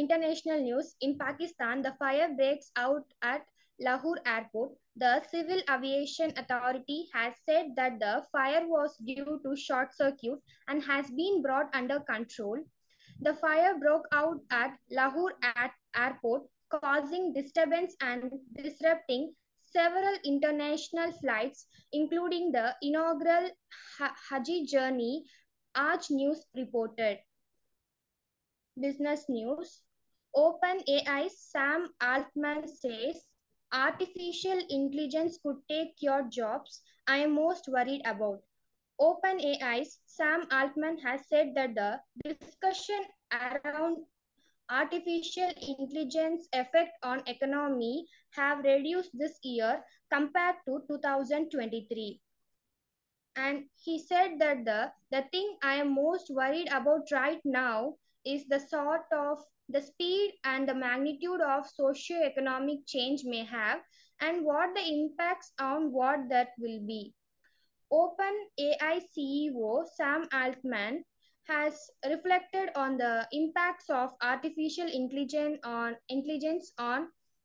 International news. In Pakistan, the fire breaks out at Lahore Airport. The Civil Aviation Authority has said that the fire was due to short circuit and has been brought under control. The fire broke out at Lahore Airport, causing disturbance and disrupting several international flights, including the inaugural Hajj journey, Aaj News reported. Business news. OpenAI's Sam Altman says, artificial intelligence could take your jobs. I am most worried about. OpenAI's Sam Altman has said that the discussion around artificial intelligence effect on economy have reduced this year compared to 2023. And he said that the thing I am most worried about right now is the sort of the speed and the magnitude of socio-economic change may have and what the impacts on what that will be. OpenAI CEO Sam Altman has reflected on the impacts of artificial intelligence on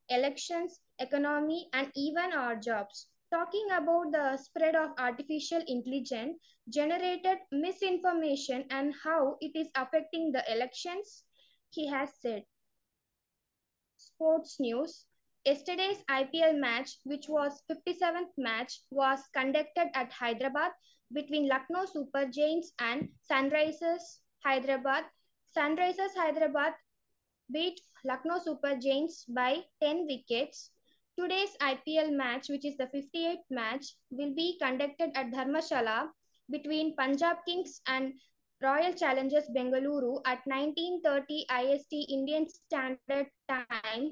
elections, economy, and even our jobs. Talking about the spread of artificial intelligence generated misinformation and how it is affecting the elections, he has said. Sports news. Yesterday's IPL match, which was 57th match, was conducted at Hyderabad between Lucknow Super Giants and Sunrisers Hyderabad. Sunrisers Hyderabad beat Lucknow Super Giants by 10 wickets. Today's IPL match, which is the 58th match, will be conducted at Dharmashala between Punjab Kings and Royal Challengers Bengaluru at 19:30 IST Indian Standard Time.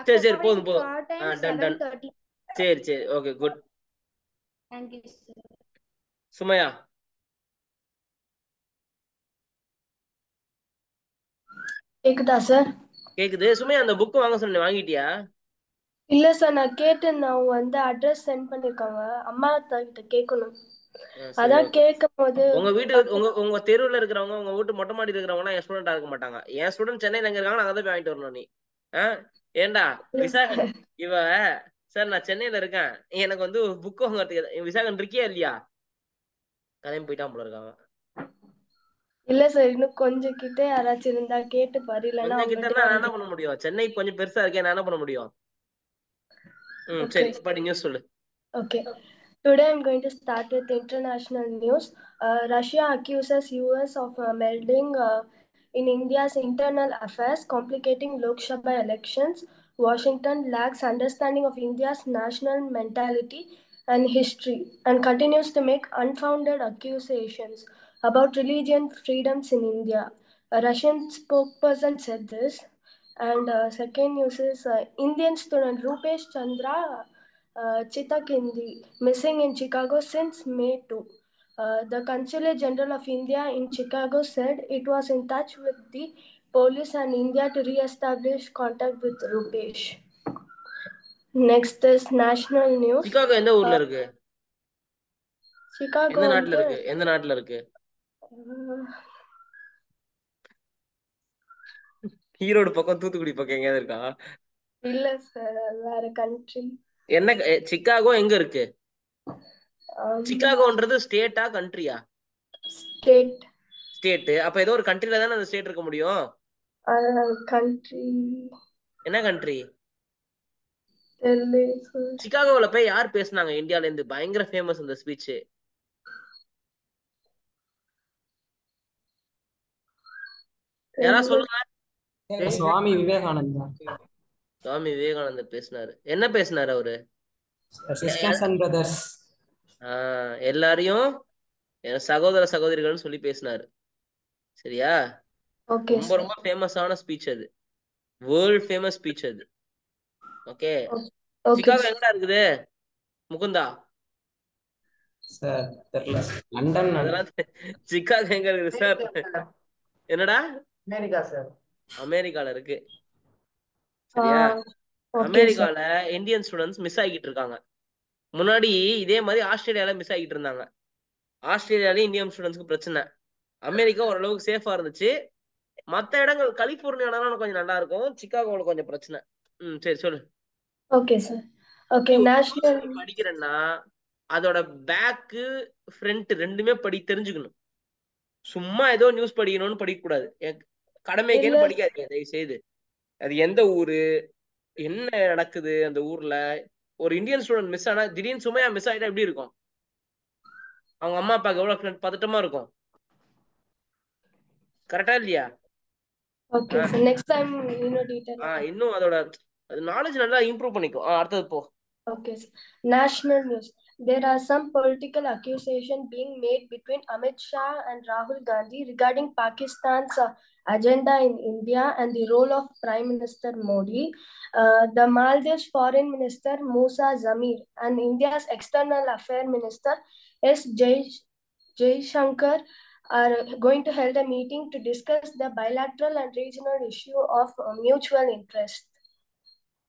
சரி போதும் போதும். Our time done 7:30. சரி okay good. Thank you, sir. சுமையா. கேக்குதா sir? கேக்குது. சுமையா, அந்த book வாங்க சொன்ன, வாங்கிட்டியா? இல்ல சார், நான் கேட்டேன். அவங்க வந்து அட்ரஸ் சென்ட் பண்ணிருக்காங்க. அம்மா கிட்ட கேட்கணும். அதான் கேட்கும்போது உங்க தெருவுல இருக்கிறவங்க, உங்க வீட்டு மொட்டை மாடி இருக்கிறவங்க என் ஸ்டூடெண்டா இருக்க மாட்டாங்க. என் ஸ்டூடெண்ட் சென்னையில எங்க இருக்காங்க, அங்கதான் போய் வாங்கிட்டு வரணும் நீ. ஏண்டா இவ சார் நான் சென்னையில இருக்கேன், எனக்கு வந்து புக் வாங்குறதுக்கு விசாகன் இருக்கியா இல்லையா? கிளம்பி போயிட்டான் போல இருக்காங்க. இல்ல சார், இன்னும் கொஞ்சம் கிட்ட யாராச்சும் இருந்தா கேட்டு பாரு, இல்லைன்னா கொஞ்சம் கிட்டன்னா நான் என்ன உங்ககிட்ட. பண்ண முடியும்? சென்னை கொஞ்சம் பெருசா இருக்கேன், நான் என்ன பண்ண முடியும்? சரி, படி நியூஸ் சொல்லு. Okay. Today I'm going to start with international news. Russia accuses US of meddling in India's internal affairs, complicating Lok Sabha elections. Washington lacks understanding of India's national mentality and history and continues to make unfounded accusations about religion freedoms in India. A Russian spokesperson said this. And second news is Indian student Rupesh Chandra Chitakindi, missing in Chicago since May 2. The Consulate General of India in Chicago said it was in touch with the police and India to re-establish contact with Rupesh. Next is national news. Chicago எந்த ஊர்ல இருக்கு? Chicago எந்த நாட்டுல இருக்கு? எந்த நாட்டுல இருக்கு? ஈரோடு பக்கம், தூத்துக்குடி பக்கம் எங்கேயாவது இருக்கா? இல்ல சார், வேற கண்ட்ரி. என்ன சிகாகோ எங்க இருக்கு? சிகாகோன்றது ஸ்டேட்டா கண்ட்ரியா? ஸ்டேட். ஸ்டேட். அப்ப ஏதோ ஒரு கண்ட்ரில தானே அந்த ஸ்டேட் இருக்க முடியும். கண்ட்ரி. என்ன கண்ட்ரி? தெரியல. சிகாகோல போய் யார் பேசுனாங்க இந்தியால இருந்து? பயங்கர ஃபேமஸ் அந்த ஸ்பீச். யாரா சொல்லுங்க. சுவாமி விவேகானந்தா. சுவாமி விவேகானந்தர் பேசினாரு. என்ன பேசினாரு அவரு? எல்லாரையும் சகோதர சகோதரிகள்னு சொல்லி பேசினாரு. சரியா? ரொம்ப ரொம்ப ஃபேமஸான ஸ்பீச் அது. வேர்ல்ட் ஃபேமஸ் ஸ்பீச் அது. ஓகே. சிகாகோ எங்கடா இருக்குது முகுந்தா? சார் தெரியல. லண்டன். அதெல்லாம் சிகாகோ எங்க இருக்குது சார்? என்னடா? America sir. அமெரிக்கால இருக்கு. சரியா? அமெரிக்கால இந்தியன் ஸ்டூடெண்ட்ஸ் மிஸ் ஆகிட்டு இருக்காங்க. முன்னாடி இதே மாதிரி ஆஸ்திரேலியால மிஸ் ஆகிட்டு இருந்தாங்க. ஆஸ்திரேலியாலயும் இந்தியன் ஸ்டூடெண்ட்ஸ்க்கு பிரச்சனை. அமெரிக்கா ஓரளவுக்கு சேஃபா இருந்துச்சு. மத்த இடங்கள் கலிபோர்னியாலாம் கொஞ்சம் நல்லா இருக்கும். சிகாகோல கொஞ்சம் பிரச்சனை. சரி சொல்லு. Okay sir. ஓகே. நேஷனல் படிக்கிறேன்னா அதோட பேக்கு ஃப்ரண்ட் ரெண்டுமே தெரிஞ்சுக்கணும். சும்மா ஏதோ நியூஸ் படிக்கணும்னு படிக்க கூடாது. கடமைக்கேன்னு படிக்காதீங்க தயவு செய்து. அது எந்த ஊரு, என்ன நடக்குது அந்த ஊர்ல. ஒரு இந்தியன் ஸ்டூடெண்ட் மிஸ் ஆனா, திடீர்னு சுமையா மிஸ் ஆயிட்டா எப்படி இருக்கும்? அவங்க அம்மா அப்பாவுக்கு எவ்வளவு பதட்டமா இருக்கும். கரெக்டா இல்லையா? Okay sir. நெக்ஸ்ட் டைம் இன்னும் டீடைலா இன்னும் அதோட நாலேஜ் நல்லா இம்ப்ரூவ் பண்ணிக்கும். அடுத்தது போ. Okay. National news. There are some political accusations being made between Amit Shah and Rahul Gandhi regarding Pakistan's agenda in India and the role of Prime Minister Modi. The Maldives Foreign Minister Musa Zamir and India's External Affairs Minister S. Jaishankar are going to hold a meeting to discuss the bilateral and regional issue of mutual interest.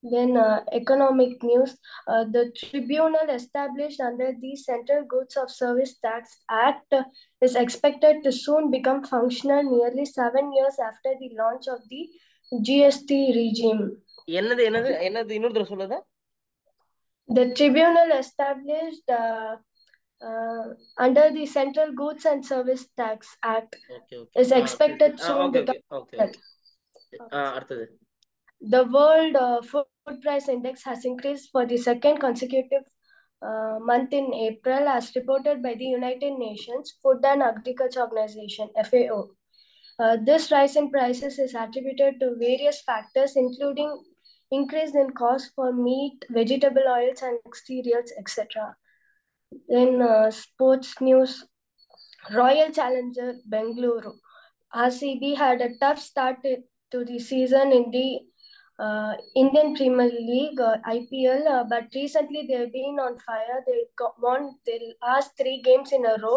Then economic news. The tribunal established under the Central Goods of Service Tax Act is expected to soon become functional nearly 7 years after the launch of the GST regime. இன்னொரு சொல்லுதா? The tribunal established under the Central Goods and Service Tax Act is expected soon become functional. The World Food Price Index has increased for the second consecutive month in April, as reported by the United Nations Food and Agriculture Organization, FAO. This rise in prices is attributed to various factors, including increase in cost for meat, vegetable oils, and cereals, etc. Then sports news. Royal Challenger Bengaluru, RCB, had a tough start to the season in the Indian Premier League, IPL, but recently they've been on fire. They won their last 3 games in a row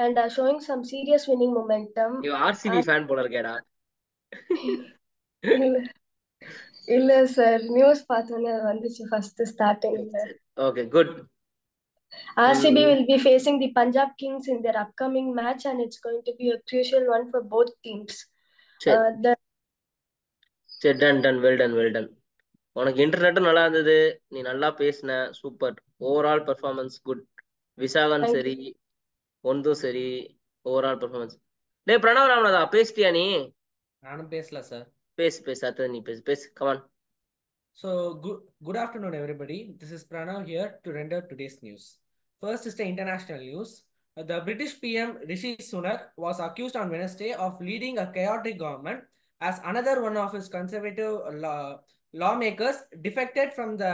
and are showing some serious winning momentum. You RCB fan போல இருக்கேடா. இல்ல sir, news பார்த்தோன்னே வந்துச்சு first ஸ்டார்டிங்ல. Okay, good. RCB will be facing the Punjab Kings in their upcoming match, and it's going to be a crucial one for both teams. Done. Well done. உனக்கு இன்டர்நெட்டும் நல்லா இருந்தது, நீ நல்லா பேசின, super. Overall performance good. Visakan Thank சரி, ஒன்றும் சரி, overall performance. டேய் பிரணவ் ராமநாதா, பேசிட்டியா நீ? நானும் பேசல சார். பேசு அடுத்தது நீ பேசு come on. So, good afternoon, everybody. This is Pranav here to render today's news. First is the international news. The British PM Rishi Sunak was accused on Wednesday of leading a chaotic government as another one of his conservative lawmakers defected from the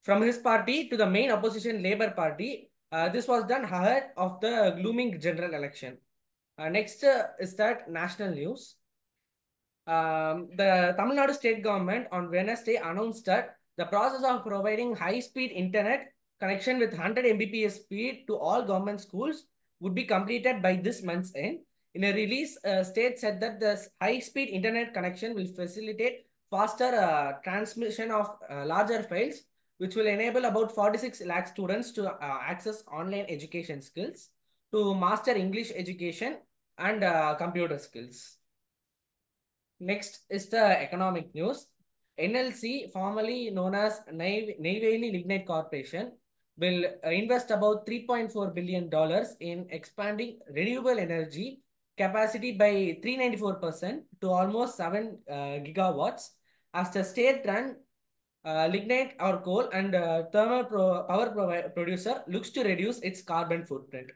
from his party to the main opposition Labour Party. This was done ahead of the looming general election. Next is that national news. The Tamil Nadu state government on Wednesday announced that the process of providing high-speed internet connection with 100 Mbps speed to all government schools would be completed by this month's end. In a release, state said that the high-speed internet connection will facilitate faster transmission of larger files, which will enable about 46 lakh students to access online education skills, to master English education and computer skills. Next is the economic news. NLC, formerly known as Neyveli Lignite Corporation, will invest about $3.4 billion in expanding renewable energy capacity by 394% to almost 7 gigawatts as the state-run lignite or coal and thermal power producer looks to reduce its carbon footprint.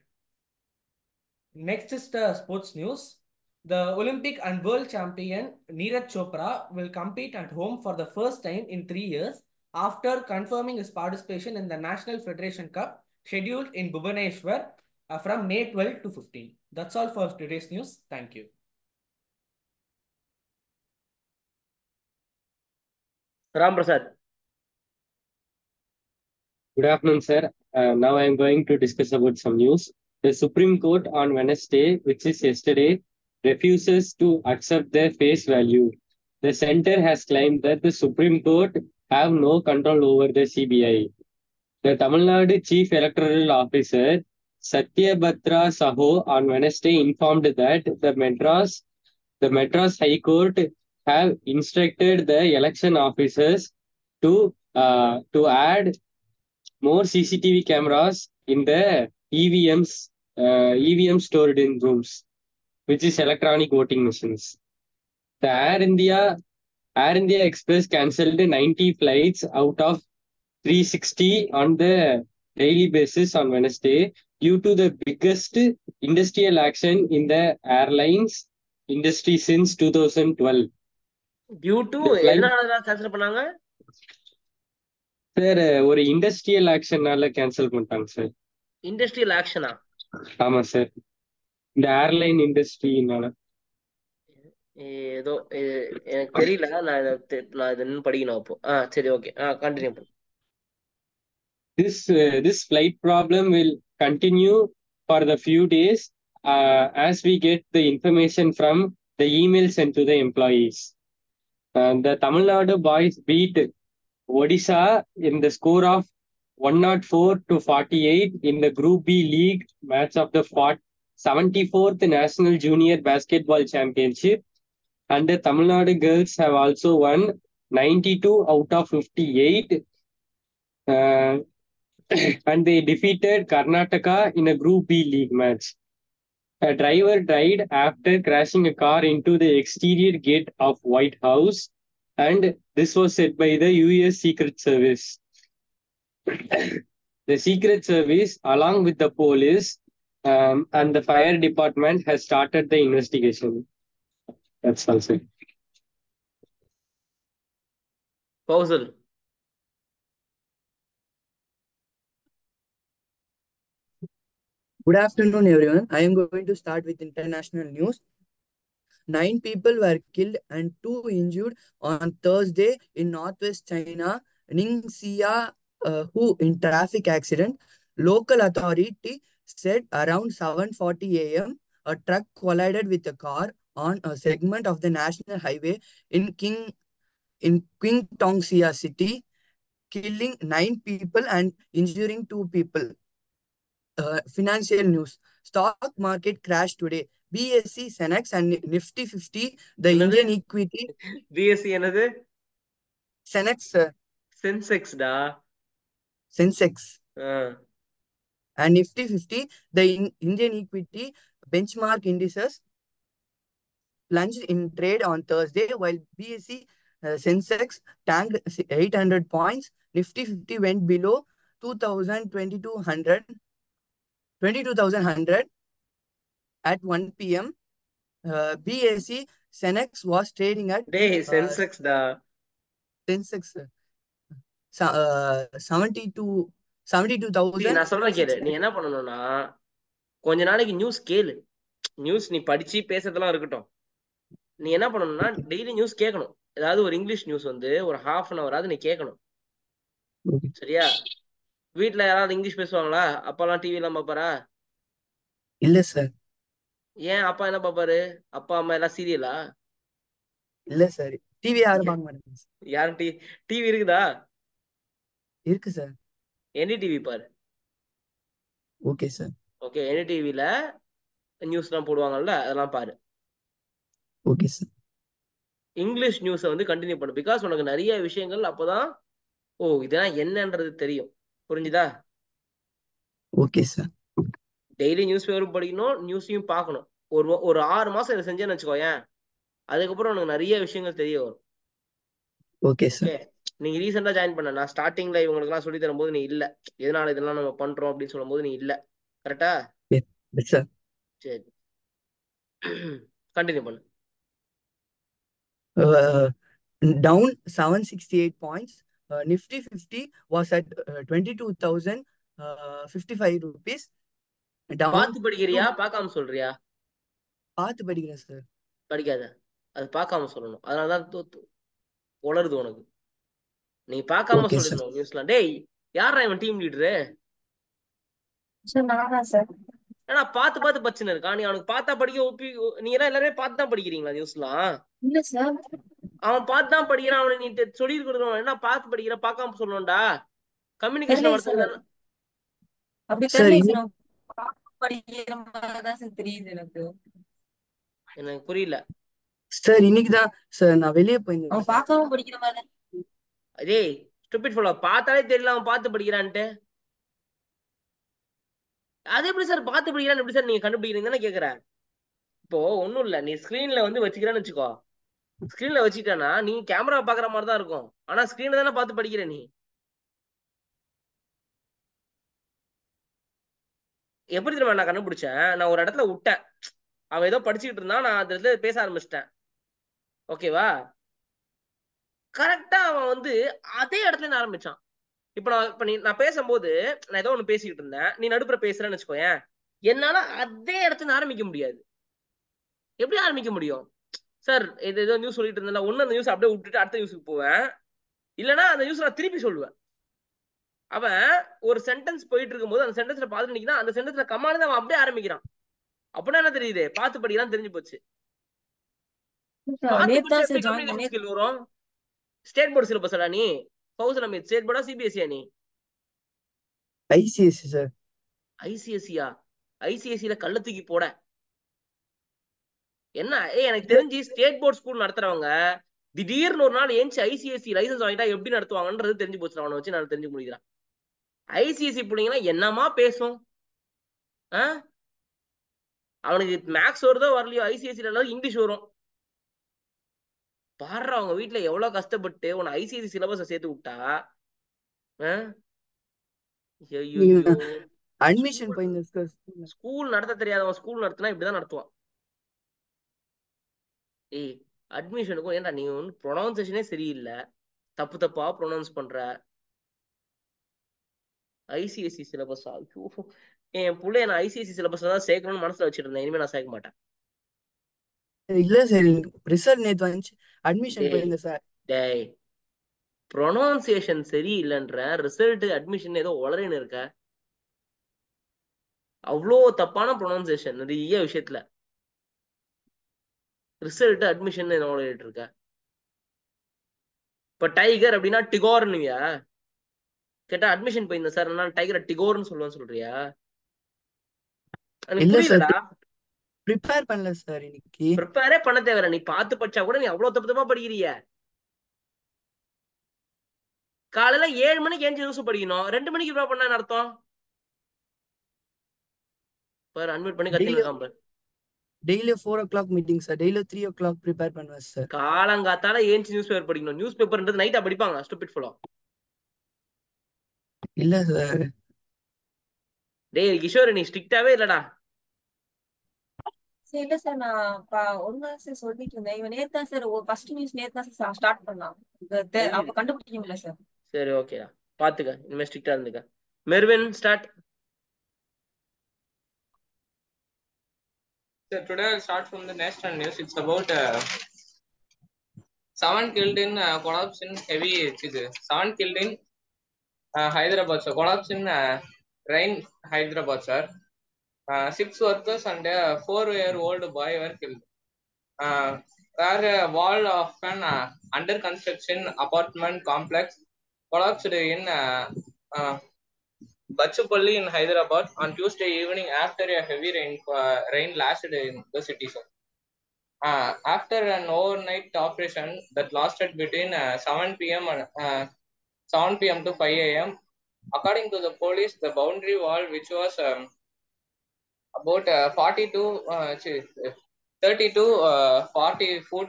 Next is the sports news. The Olympic and world champion Neeraj Chopra will compete at home for the first time in 3 years after confirming his participation in the National Federation Cup scheduled in Bhubaneswar from May 12 to 15. That's all for today's news. Thank you. Ram Prasad. Good afternoon, sir. Now I am going to discuss about some news. The Supreme Court on Wednesday, which is yesterday, refuses to accept their face value. The center has claimed that the Supreme Court have no control over the CBI. The Tamil Nadu Chief Electoral Officer Satyabhadra Saho on Wednesday informed that the Madras High Court have instructed the election officers to add more CCTV cameras in the EVM stored in rooms, which is electronic voting machines. The Air India Express cancelled 90 flights out of 360 on the daily basis on Wednesday due to the biggest industrial action in the airlines industry since 2012. Due to எதனால cancel பண்ணாங்க? Sir ஒரு industrial ஆக்ஷனால cancel பண்ணிட்டாங்க sir. Industrial ஆக்ஷனா? ஆமா sir, இந்த airline இண்டஸ்ட்ரினால. ஏதோ எனக்கு தெரியல, நான் இது இன்னும் படிக்கணும் அப்போ. சரி, ஓகே, கண்டினியூ பண்ணு. This flight problem will continue for the few days as we get the information from the email sent to the employees. The Tamil Nadu boys beat Odisha in the score of 104-48 in the Group B League match of the 74th National Junior Basketball Championship, and the Tamil Nadu girls have also won 92 out of 58, and they defeated Karnataka in a Group B League match. A driver died after crashing a car into the exterior gate of White House, and this was said by the US Secret Service. The Secret Service, along with the police and the fire department, has started the investigation. That's all, sir. Fauzal. Good afternoon, everyone. I am going to start with international news. 9 people were killed and 2 injured on Thursday in northwest China, Ningxia, in traffic accident. Local authority said around 7:40 a.m. a truck collided with a car on a segment of the national highway in Qingtongxia city, killing 9 people and injuring 2 people. Financial news. Stock market crashed today BSE Senex and Nifty 50, the என்னது Indian equity BSc என்னது Senex, sir, சென்செக்ஸ்டா Sensex, and Nifty 50, the Indian equity benchmark indices plunged in trade on Thursday, while BSE Sensex tanked 800 points. Nifty 50 went below 22,100 at 1 p.m. BSE Senex was trading at டேய் சென்செக்ஸ்டா Sensex 72,000. நான் சொல்றேன் கேளு, நீ என்ன பண்ணணும்னா கொஞ்ச நாளைக்கு news கேளு. நியூஸ் நீ படிச்சு பேசுறதெல்லாம் இருக்கட்டும், நீ என்ன பண்ணணும்னா டெய்லி நியூஸ் கேட்கணும். ஏதாவது ஒரு இங்கிலீஷ் நியூஸ் வந்து ஒரு ½ an hour நீ கேட்கணும். சரியா? வீட்ல யாராவது இங்கிலீஷ் பேசுவாங்களா? அப்பாலாம் டிவி எல்லாம் பாப்பாரா? இல்ல சார். ஏன் அப்பா என்ன பாப்பாரு? அப்பா அம்மா எல்லாம் சீரியலா? இல்ல சார், டிவி யாரும் பார்க்க மாட்டாங்க. யாரும் டிவி இருக்குதா? இருக்கு சார். எனி டிவி பாரு. Okay sir. ஓகே, எனி டிவில நியூஸ்லாம் போடுவாங்கல்ல, அதெல்லாம் பாரு. Okay sir. இங்கிலீஷ் நியூஸை வந்து கண்டினியூ பண்ணு. பிகாஸ் உனக்கு நிறைய விஷயங்கள் அப்போதான் இதெல்லாம் என்னன்றது தெரியும். புரிஞ்சுதா? Okay sir. Daily news paper படிக்கணும், நியூஸையும் பார்க்கணும். ஒரு 6 மாசம் இதை செஞ்சேன்னு வச்சுக்கோயேன், அதுக்கப்புறம் உனக்கு நிறைய விஷயங்கள் தெரிய வரும். Okay sir. நீங்க ரீசெண்டா ஜாயின் பண்ண, நான் ஸ்டார்டிங்ல இவங்களுக்கு எல்லாம் சொல்லி தரும் போது நீ இல்ல, எதனால இதெல்லாம் நம்ம பண்றோம் அப்படின்னு சொல்லும் போது நீ இல்ல. கரெக்டா? சார். சரி, கண்டினியூ பண்ணு. Down 768 points. Nifty 50 was at 22,055 rupees. பார்த்து படிக்கிறியா பார்க்காம சொல்றியா? பார்த்து படிக்கிறேன் சார். படிக்காத, அது பார்க்காம சொல்லணும். அதனாலதான் உளருது உனக்கு. நீ பார்க்காம சொல்லணும் நியூஸ்லாம். டேய், யாரா இவன் டீம் லீடரு? ஏன்னா பார்த்து பார்த்து பச்சுன்னு இருக்கா. நீ அவனுக்கு பார்த்தா படிக்க நீ எல்லாம் எல்லாருமே பார்த்து தான் படிக்கிறீங்களா நியூஸ்லாம்? இல்ல சார், அவன் பார்த்து தான் படிக்கிறான். அவனை நீ சொல்லி கொடுக்கணும். என்ன பார்த்து படிக்கிற, பார்க்காம சொல்லணும்டா. கம்யூனிகேஷன் வளர்த்துக்கு அப்படி தெரியல. படிக்கிற மாதிரி தான் சார் தெரியுது எனக்கு. எனக்கு புரியல சார். இன்னைக்குதான் சார் நான் வெளியே போயிருந்தேன். அவன் பார்க்காம படிக்கிற மாதிரி. டேய் ஸ்டூபிட் ஃபெல்லோ, பார்த்தாலே தெரியல அவன் பார்த்து படிக்கிறான்ட்டு. அது எப்படி சார் பார்த்து படிக்கிறான்னு எப்படி சார் நீங்க கண்டுபிடிக்கிறீங்கன்னு கேக்குறேன். இப்போ ஒண்ணும் இல்ல, நீ ஸ்கிரீன்ல வந்து வச்சுக்கிறான்னு வச்சுக்கோ. ஸ்கிரீன்ல வச்சுக்கிட்டா நீ கேமரா பாக்குற மாதிரி தான் இருக்கும். ஆனா ஸ்கிரீன்ல தானே பார்த்து படிக்கிற நீ. எப்படி தெரியுமா நான் கண்டுபிடிச்சேன்? நான் ஒரு இடத்துல விட்டேன், அவன் ஏதோ படிச்சுக்கிட்டு இருந்தான், நான் அந்த இடத்துல பேச ஆரம்பிச்சிட்டேன். ஓகேவா? கரெக்டா அவன் வந்து அதே இடத்துல இருந்து ஆரம்பிச்சான். இப்ப நான் பேசும்போது நான் ஏதோ ஒண்ணு பேசிக்கிட்டு இருந்தேன், நீ நடுப்புற பேசுறேன்னு வச்சுக்கோயேன், என்னால அதே இடத்துல ஆரம்பிக்க முடியாது. எப்படி ஆரம்பிக்க முடியும் சார்? ஏதோ நியூஸ் சொல்லிட்டு இருந்தேன், ஒண்ணு அந்த நியூஸ் அப்படியே விட்டுட்டு அடுத்த நியூஸுக்கு போவேன், இல்லைன்னா அந்த நியூஸ் நான் திருப்பி சொல்லுவேன். அவன் ஒரு சென்டென்ஸ் போயிட்டு இருக்கும்போது அந்த சென்டென்ஸ்ல பார்த்து நினைக்கிறான், அந்த சென்டென்ஸ்ல கமானு அவன் அப்படியே ஆரம்பிக்கிறான். அப்படின்னா என்ன தெரியுது? பார்த்து படிக்கிறான் தெரிஞ்சு போச்சு. ஸ்கில் வரும். ஸ்டேட் போர்டு சிலபஸ்டா நீ? கௌசல் அமீத் ஸ்டேட் போர்டா சிபிஎஸ்சியா நீ? ICSE sir. ஐசிஎஸ்சியா? ஐசிஎஸ்சில கள்ள தூக்கி போட என்ன? எனக்கு தெரிஞ்சு ஸ்டேட் போர்ட் ஸ்கூல் நடத்துறவங்க திடீர்னு ஒரு நாள் ஏஞ்சி ஐசிஎஸ்சி லைசன்ஸ் வாங்கிட்டா எப்படி நடத்துவாங்கன்றது தெரிஞ்சு போச்சு. அவனை வச்சு நான் தெரிஞ்சு முடிக்கிறான். ஐசிஎஸ்சி பிள்ளைங்கன்னா என்னமா பேசும்? அவனுக்கு மேக்ஸ் வருதோ வரலையோ, ஐசிஎஸ்சில இங்கிலீஷ் வரும். பாடுற அவங்க வீட்டுல எவ்வளவு கஷ்டப்பட்டு உன ஐசிஎஸ்சி சிலபஸ சேர்த்து விட்டா. அட்மிஷன் ஸ்கூல் நடத்த தெரியாதவன் ஸ்கூல் நடத்தினா இப்படிதான் நடத்துவான். அட்மிஷனுக்கும் ஏன்டா நீ ஒன்னு ப்ரொனவுன்சியேஷனே சரியில்லை, தப்பு தப்பா ப்ரொனவுன்ஸ் பண்ற. ஐசிஎஸ்சி சிலபஸ் என் பிள்ளைய நான் ஐசிஎஸ்சி சிலபஸ்ல தான் சேர்க்கணும்னு மனசுல வச்சிட்டு இருந்தேன். இனிமே நான் சேர்க்க மாட்டேன். இல்ல சார், ரிசல்ட் நேத்து வந்துச்சு, அட்மிஷன் போயிருங்க சார். டேய், ப்ரொனவுன்சியேஷன் சரியில்லைன்ற ரிசல்ட் அட்மிஷன் ஏதோ உளறின்னு இருக்க. அவ்வளோ தப்பான ப்ரொனவுன்சியேஷன் நிறைய விஷயத்துல. ரிசல்ட் அட்மிஷன் என்ன உளறிட்டு இருக்க? இப்ப டைகர் அப்படின்னா டிகோர்னுவியா? கேட்டா அட்மிஷன் போயிருந்தேன் சார், நான் டைகரை டிகோர்னு சொல்லுவேன்னு சொல்றியா? எனக்கு புரியலடா. ப்ரிப்பேர் பண்ணல சார் இன்னைக்கு. ப்ரிப்பேரே பண்ண தேவையில்ல. நீ பார்த்து படிச்சா கூட நீ அவ்வளவு தப்பு தப்பா படிக்கிறிய. காலையில 7 மணிக்கு ஏஞ்சி நியூஸ் படிக்கணும், 2 மணிக்கு ப்ரிப்பேர் பண்ண அர்த்தம். பாரு அன்மியூட் பண்ணி கத்தின்னு இருக்கான் பாரு. Daily 4 o'clock meeting sir. Daily 3 o'clock prepare பண்ணுவேன் சார். காலங்காத்தால ஏஞ்சி நியூஸ் பேப்பர் படிக்கணும். நியூஸ் பேப்பர்ன்றது நைட்டா படிப்பாங்க ஸ்டூபிட் ஃபெலோ. இல்ல சார். டேய் கிஷோர் நீ ஸ்ட்ரிக்டாவே இல்லடா. சரி இல்ல சார், நான் ஒழுங்கா சார் சொல்லிட்டு இருந்தேன். இவன் நேத்து தான் சார் ஃபர்ஸ்ட் நியூஸ் நேத்து தான் சார் ஸ்டார்ட் பண்ணான். அப்ப கண்டுபிடிக்க முடியல சார். சரி ஓகேடா, பாத்துக்க இனிமே ஸ்ட்ரிக்டா இருந்துக்க. Mervin start. So today I'll start from the national news. It's about 7 killed in collapse in heavy. 7 killed in Hyderabad. So collapse in rain Hyderabad, sir. 6 workers and a 4-year-old boy were killed. Where a wall of an under construction apartment complex collapsed in Bachupalli in Hyderabad on Tuesday evening after a heavy rain lasted in the city. After an overnight operation that lasted between 7 p.m. and 7 p.m. to 5 a.m. According to the police, the boundary wall, which was about 30 to 40 foot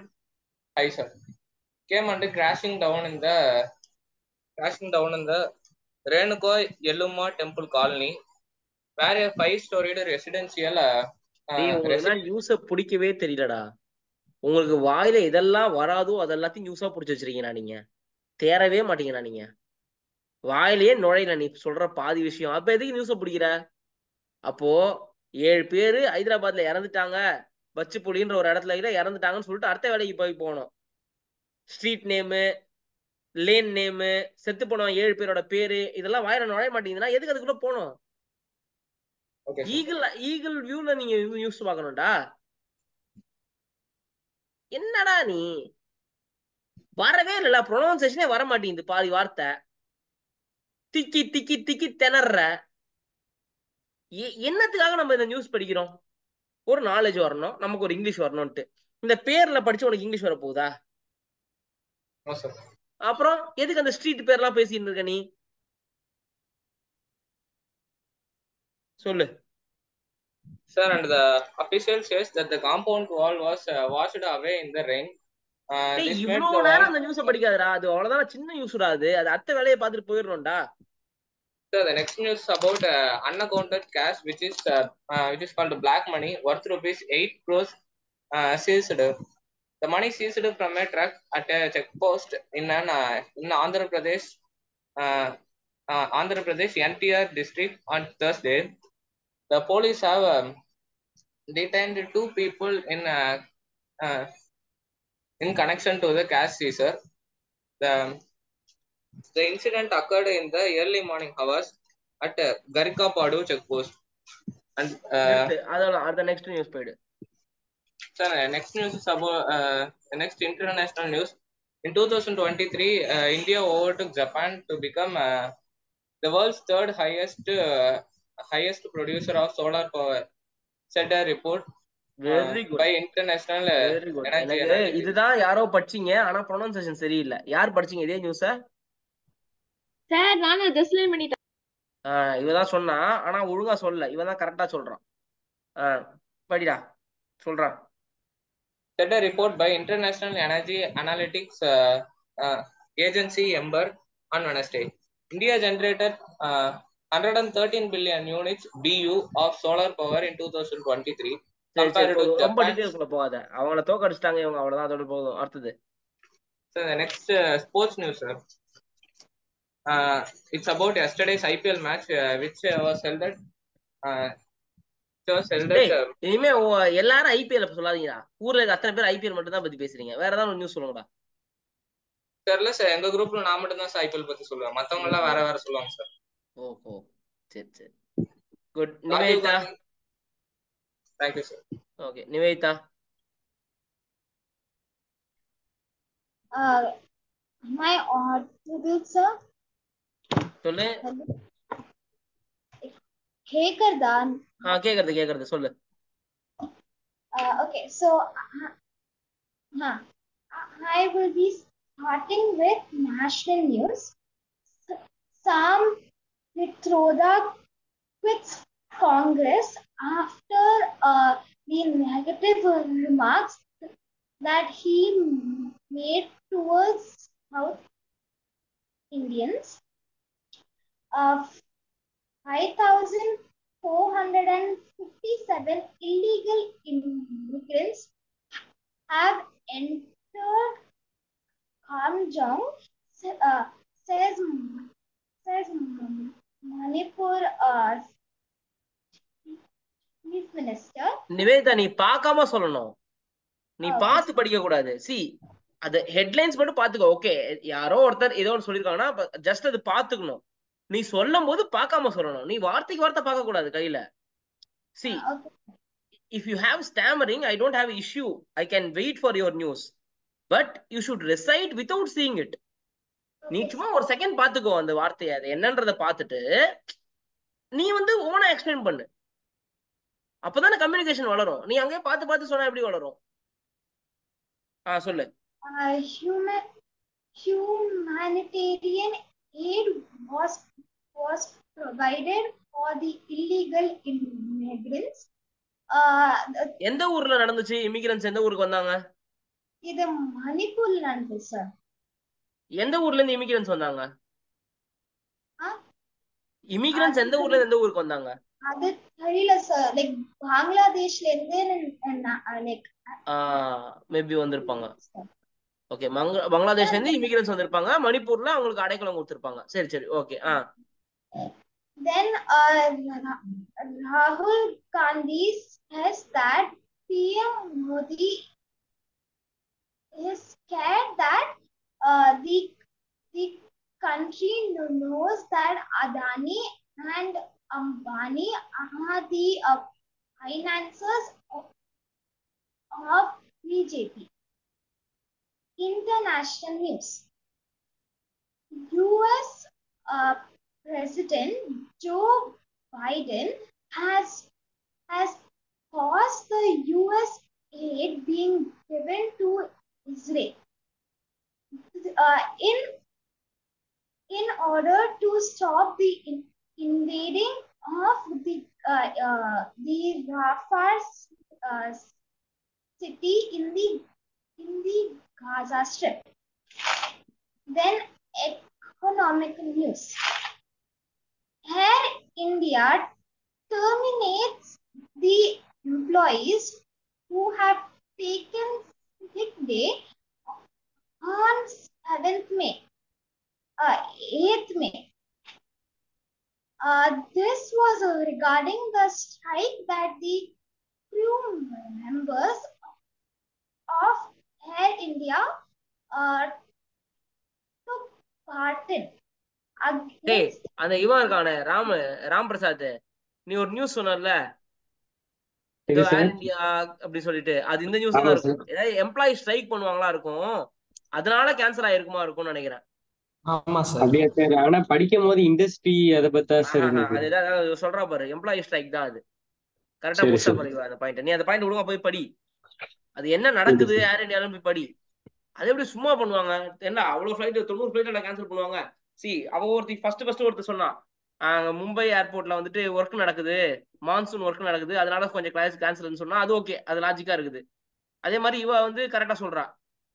high, sir, came under crashing down in the Renuka Yelluma Temple Colony, where a 5-storied residential நியூஸ பிடிக்கவே தெரியலடா. உங்களுக்கு வாயில இதெல்லாம் வராதோ அதெல்லாத்தையும் நியூஸா பிடிச்சி வச்சிருக்கீங்களா நீங்க? தேரவே மாட்டீங்களா நீங்க? வாயிலேயே நுழையில நீ சொல்ற பாதி விஷயம். அப்ப எதுக்கு நியூஸ பிடிக்கிற? அப்போ 7 பேரு ஹைதராபாத்ல இறந்துட்டாங்க, பச்சுப்புலின்ற ஒரு இடத்துல இறந்துட்டாங்கன்னு சொல்லிட்டு அடுத்த வேலைக்கு போகணும். ஸ்ட்ரீட் நேமு, லேன் நேமு, செத்து போனோம் 7 பேரோட பேரு, இதெல்லாம் வாயில நுழைய மாட்டீங்கன்னா எதுக்கு அதுக்குள்ள போகணும்? ஈகிள் வியூல நீங்க நியூஸ் பார்க்கணும்டா. என்னடா நீ வரவே இல்ல, ப்ரொனவுன்சேஷனே வர மாட்டேங்குது, பாதி வார்த்தை திக்கி திக்கி திக்கி திணற. என்னத்துக்காக நம்ம இந்த நியூஸ் படிக்கிறோம்? ஒரு நாலேஜ் வரணும், நமக்கு ஒரு இங்கிலீஷ் வரணும்ட்டு. இந்த பேர்ல படிச்சு உனக்கு இங்கிலீஷ் வர போகுதா? அப்புறம் எதுக்கு அந்த ஸ்ட்ரீட் பேர்லாம் பேசிட்டு இருக்க நீ? சொல்லு. Sir, and the official says that the compound wall was washed away in the rain. இவ்வளவு நேரம் அந்த நியூஸ படிக்காதடா, அது அவ்வளவுதான், சின்ன நியூஸ்டா அது அடுத்த வேலையை பார்த்துட்டு போயிடணும்டா. So the next news about unaccounted cash, which is called black money, worth rupees 8 crores seized. The money seized from a truck at a checkpost in Andhra Pradesh NTR district on Thursday. The police have detained 2 people in connection to the cash seizure. The incident occurred in the early morning hours at Garikapadu checkpost. And the next news page. Sir, next news is about the next international news. In 2023, India overtook Japan to become the world's third highest producer of solar power, said a report by International Energy Analytics. இதுதான் யாரோ படிச்சீங்க, ஆனா pronunciation சரியில்லை. யார் படிச்சீங்க இதே நியூஸ? Sir நான் டிஸ்லைன் பண்ணிட்டேன். இவதான் சொன்னா, ஆனா ஒழுங்கா சொல்லல. இவதான் கரெக்டா சொல்றான். படிடா சொல்றான். Said a report by International Energy Analytics Agency Ember on Wednesday. India generated 113 billion units BU of solar power in 2023 compared to ரொம்ப டீடைல்ஸ்ல போகாத, அவங்கள தோக்கடிச்சிட்டாங்க இவங்க, அவ்வளவுதான், அதோட போதும். அடுத்தது. So the next sports news, sir. It's about yesterday's IPL match which was held at இனிமே எல்லாரும் ஐபிஎல் சொல்லாதீங்கடா. ஊர்ல இருக்க அத்தனை பேர் ஐபிஎல் மட்டும் தான் பத்தி பேசுறீங்க. வேற ஏதாவது நியூஸ் சொல்லுங்கடா. தெரியல சார், எங்க குரூப்ல நான் மட்டும் தான் ஐபிஎல் பத்தி சொல்லுவேன், மத்தவங்க எல்லாம் வேற வேற சொல்லுவாங்க சார். ஓஹோ, சரி சரி, good. Nivedita. Thank you sir. Okay, Nivedita. My audible sir. சொல்லு. கேக்குறதா? கேக்குறது சொல்லு. Okay, so I will be starting with national news. Sam Pitroda quits Congress after the negative remarks that he made towards South Indians. 5,457 illegal immigrants have entered Kamjong, says Manipur Chief Minister. Nivetha நீ பார்க்காம சொல்லணும், நீ Okay, பார்த்து படிக்க கூடாது. C அது headlines மட்டும் பாத்துக்கோ. ஓகே, யாரோ ஒருத்தர் ஏதோ ஒன்று சொல்லியிருக்காங்கன்னா ஜஸ்ட் அது பாத்துக்கணும். நீ சொல்லும் போது பார்க்காம சொல்லணும். நீ வார்த்தைக்கு வார்த்தை பார்க்க கூடாது கையில. C if you have stammering, I don't have issue. I can wait for your news. But you should recite without seeing it. நீ சும்மா ஒரு செகண்ட் பாத்துக்கோ அந்த வார்த்தையை, அது என்னன்றத பார்த்துட்டு நீ வந்து ஓனா எக்ஸ்பிளைன் பண்ணு. அப்பதானே கம்யூனிகேஷன் வளரும். நீ அங்கேயே பார்த்து பார்த்து சொன்னா எப்படி வளரும்? சொல்லு. Humanitarian aid was provided for the illegal immigrants. எந்த ஊர்ல நடந்துச்சு? இமிகிரன்ஸ் எந்த ஊருக்கு வந்தாங்க? இது மணிப்பூர்ல நடந்துச்சு சார். எந்த ஊர்ல இருந்து இமிகிரன்ஸ் வந்தாங்க? இமிகிரன்ஸ் எந்த ஊர்ல இருந்து எந்த ஊருக்கு வந்தாங்க? அது தெரியல சார். லைக் பங்களாதேஷ்ல இருந்து லைக் மேபி வந்திருப்பாங்க. ஓகே, பங்களாதேஷ்ல இருந்து இமிகிரன்ஸ் வந்திருப்பாங்க. மணிப்பூர்ல அவங்களுக்கு அடைக்கலம் கொடுத்திருப்பாங்க. சரி சரி, okay. Then Rahul Gandhi says that PM Modi is scared that the country knows that Adani and Ambani are the financiers of BJP. International news. US President Joe Biden has paused the US aid being given to Israel in order to stop the invading of the Rafah city in the Gaza Strip. Then economic news. Air India terminates the employees who have taken sick day on 8th May. This was regarding the strike that the crew members of Air India took part in. அந்த இவன் இருக்கானே ராம் பிரசாத், நீ ஒரு news சொன்னல ஏர் India அப்படி சொல்லிட்டு, அது இந்த நியூஸ் தான் இருக்கும். ஏதாவது எம்ப்ளாயி ஸ்ட்ரைக் பண்ணுவாங்களா இருக்கும், அதனால கேன்சல் ஆயிருக்குமா இருக்கும்னு நினைக்கிறேன். ஆமா சார். அப்படியே சார். ஆனா படிக்கும் போது இண்டஸ்ட்ரி அத பத்தி சார் அதுதான் சொல்றா பாரு, எம்ப்ளாயி ஸ்ட்ரைக் தான் அது. கரெக்டா புடிச்சா பாரு அந்த பாயிண்ட். நீ அந்த பாயிண்ட் ஒழுங்கா போய் படி. அது என்ன நடக்குது ஏர் இந்தியால போய் படி. அது எப்படி சும்மா பண்ணுவாங்க? என்ன அவ்வளவு ஃபிளைட் 90 ஃபிளைட் கேன்சல் பண்ணுவாங்க? சி அவ ஃபர்ஸ்ட் ஒருத்தர் சொன்னா, மும்பை ஏர்போர்ட்ல வந்துட்டு ஒர்க் நடக்குது, மான்சூன் ஒர்க் நடக்குது, அதனால கொஞ்சம் கிளாஸ் கேன்சல்னு சொன்னா அது ஓகே, அது லாஜிக்கா இருக்குது. அதே மாதிரி இவ வந்து கரெக்டா சொல்றா,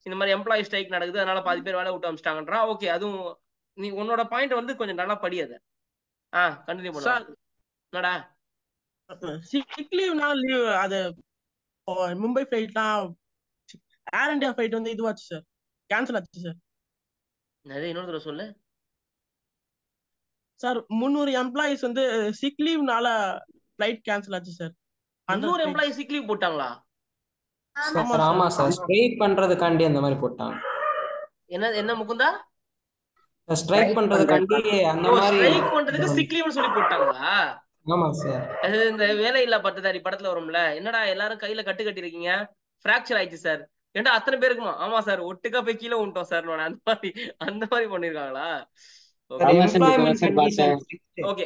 இந்த மாதிரி எம்ப்ளாயி ஸ்ட்ரைக் நடக்குது அதனால பாதி பேர் வேலை விட்டு அமிச்சிட்டாங்கன்றா. ஓகே, அதுவும் நீ உன்னோட பாயிண்ட் வந்து கொஞ்சம் நல்லா படி. அதை கண்டினியூ பண்ணா என்னடா சிக் லீவ்னா லீவ். அது மும்பை ஃபிளைட்லாம் ஏர் இந்தியா ஃபிளைட் வந்து இதுவாச்சு சார், கேன்சல் ஆச்சு சார். அதே இன்னொரு தடவை சொல்லு சார். 300 எம்ப்ளாயிஸ் வந்து சிக் லீவ்னால ஃபிளைட் கேன்சல் ஆச்சு சார். 300 எம்ப்ளாயி சிக் லீவ் போட்டாங்களா? ஆமா சார். ஸ்ட்ரைக் பண்றதுக்காண்டி அந்த மாதிரி போட்டாங்க. என்ன முகுந்தா? ஸ்ட்ரைக் பண்றதுக்காண்டி அந்த மாதிரி ஸ்ட்ரைக் பண்றதுக்கு சிக் லீவ்னு சொல்லி போட்டாங்களா? ஆமா சார். அது இந்த வேலை இல்ல பட்டதாரி படத்துல வரும்ல, என்னடா எல்லாரும் கையில கட்டி இருக்கீங்க, பிராக்சர் ஆயிடுச்சு சார். ஏன்டா அத்தனை பேருக்குமா? ஆமா சார், ஒட்டுக்கா போய் கீழே விட்டோம் சார். அந்த மாதிரி பண்ணிருக்காங்களா? Okay,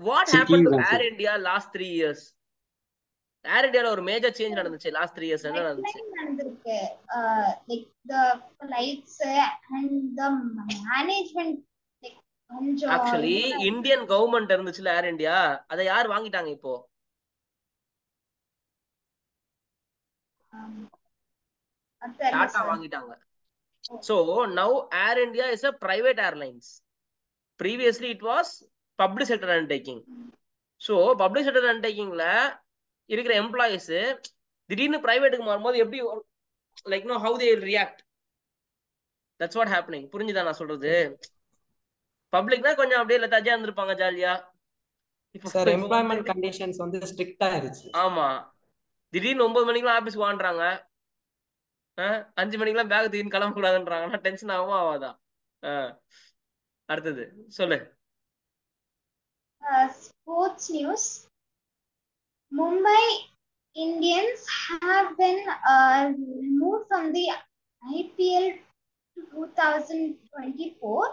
what happen to Air India last 3 years? Air இந்தியால ஒரு மேஜர் சேஞ்ச் நடந்துச்சு லாஸ்ட் 3 இயர்ஸ். என்ன நடந்துச்சு? நடந்திருக்கு. Like the flights and the management like கொஞ்சம் ஆக்சுவலி இந்தியன் கவர்மெண்ட் இருந்துச்சுல ஏர் இந்தியா, அதை யார் வாங்கிட்டாங்க இப்போ? டாடா வாங்கிட்டாங்க. So now Air India is a private airlines. Previously it was public sector undertaking. So public sector undertakingல இருக்கிற எம்ப்ளாயிஸ் திடீர்னு பிரைவேட்டுக்கு மாறும்போது எப்படி like know how they will react. That's what happening. புரிஞ்சுதா நான் சொல்றது? பப்ளிக்னா கொஞ்சம் அப்படியே லதாஜா இருந்திருப்பாங்க ஜாலியா. சார் எம்ப்ளாய்மெண்ட் கண்டிஷன்ஸ் வந்து ஸ்ட்ரிக்ட்டா இருந்துச்சு. ஆமா, திடீர்னு 9 மணிக்கெல்லாம் ஆபீஸ்க்கு வாங்குறாங்க, 5 மணிக்கெல்லாம் பேக் தூக்கின்னு கிளம்ப கூடாதுன்றாங்கன்னா டென்ஷன் ஆகுமா ஆகாதா? அடுத்தது சொல்லு. Sports news. Mumbai Indians have been removed from the IPL 2024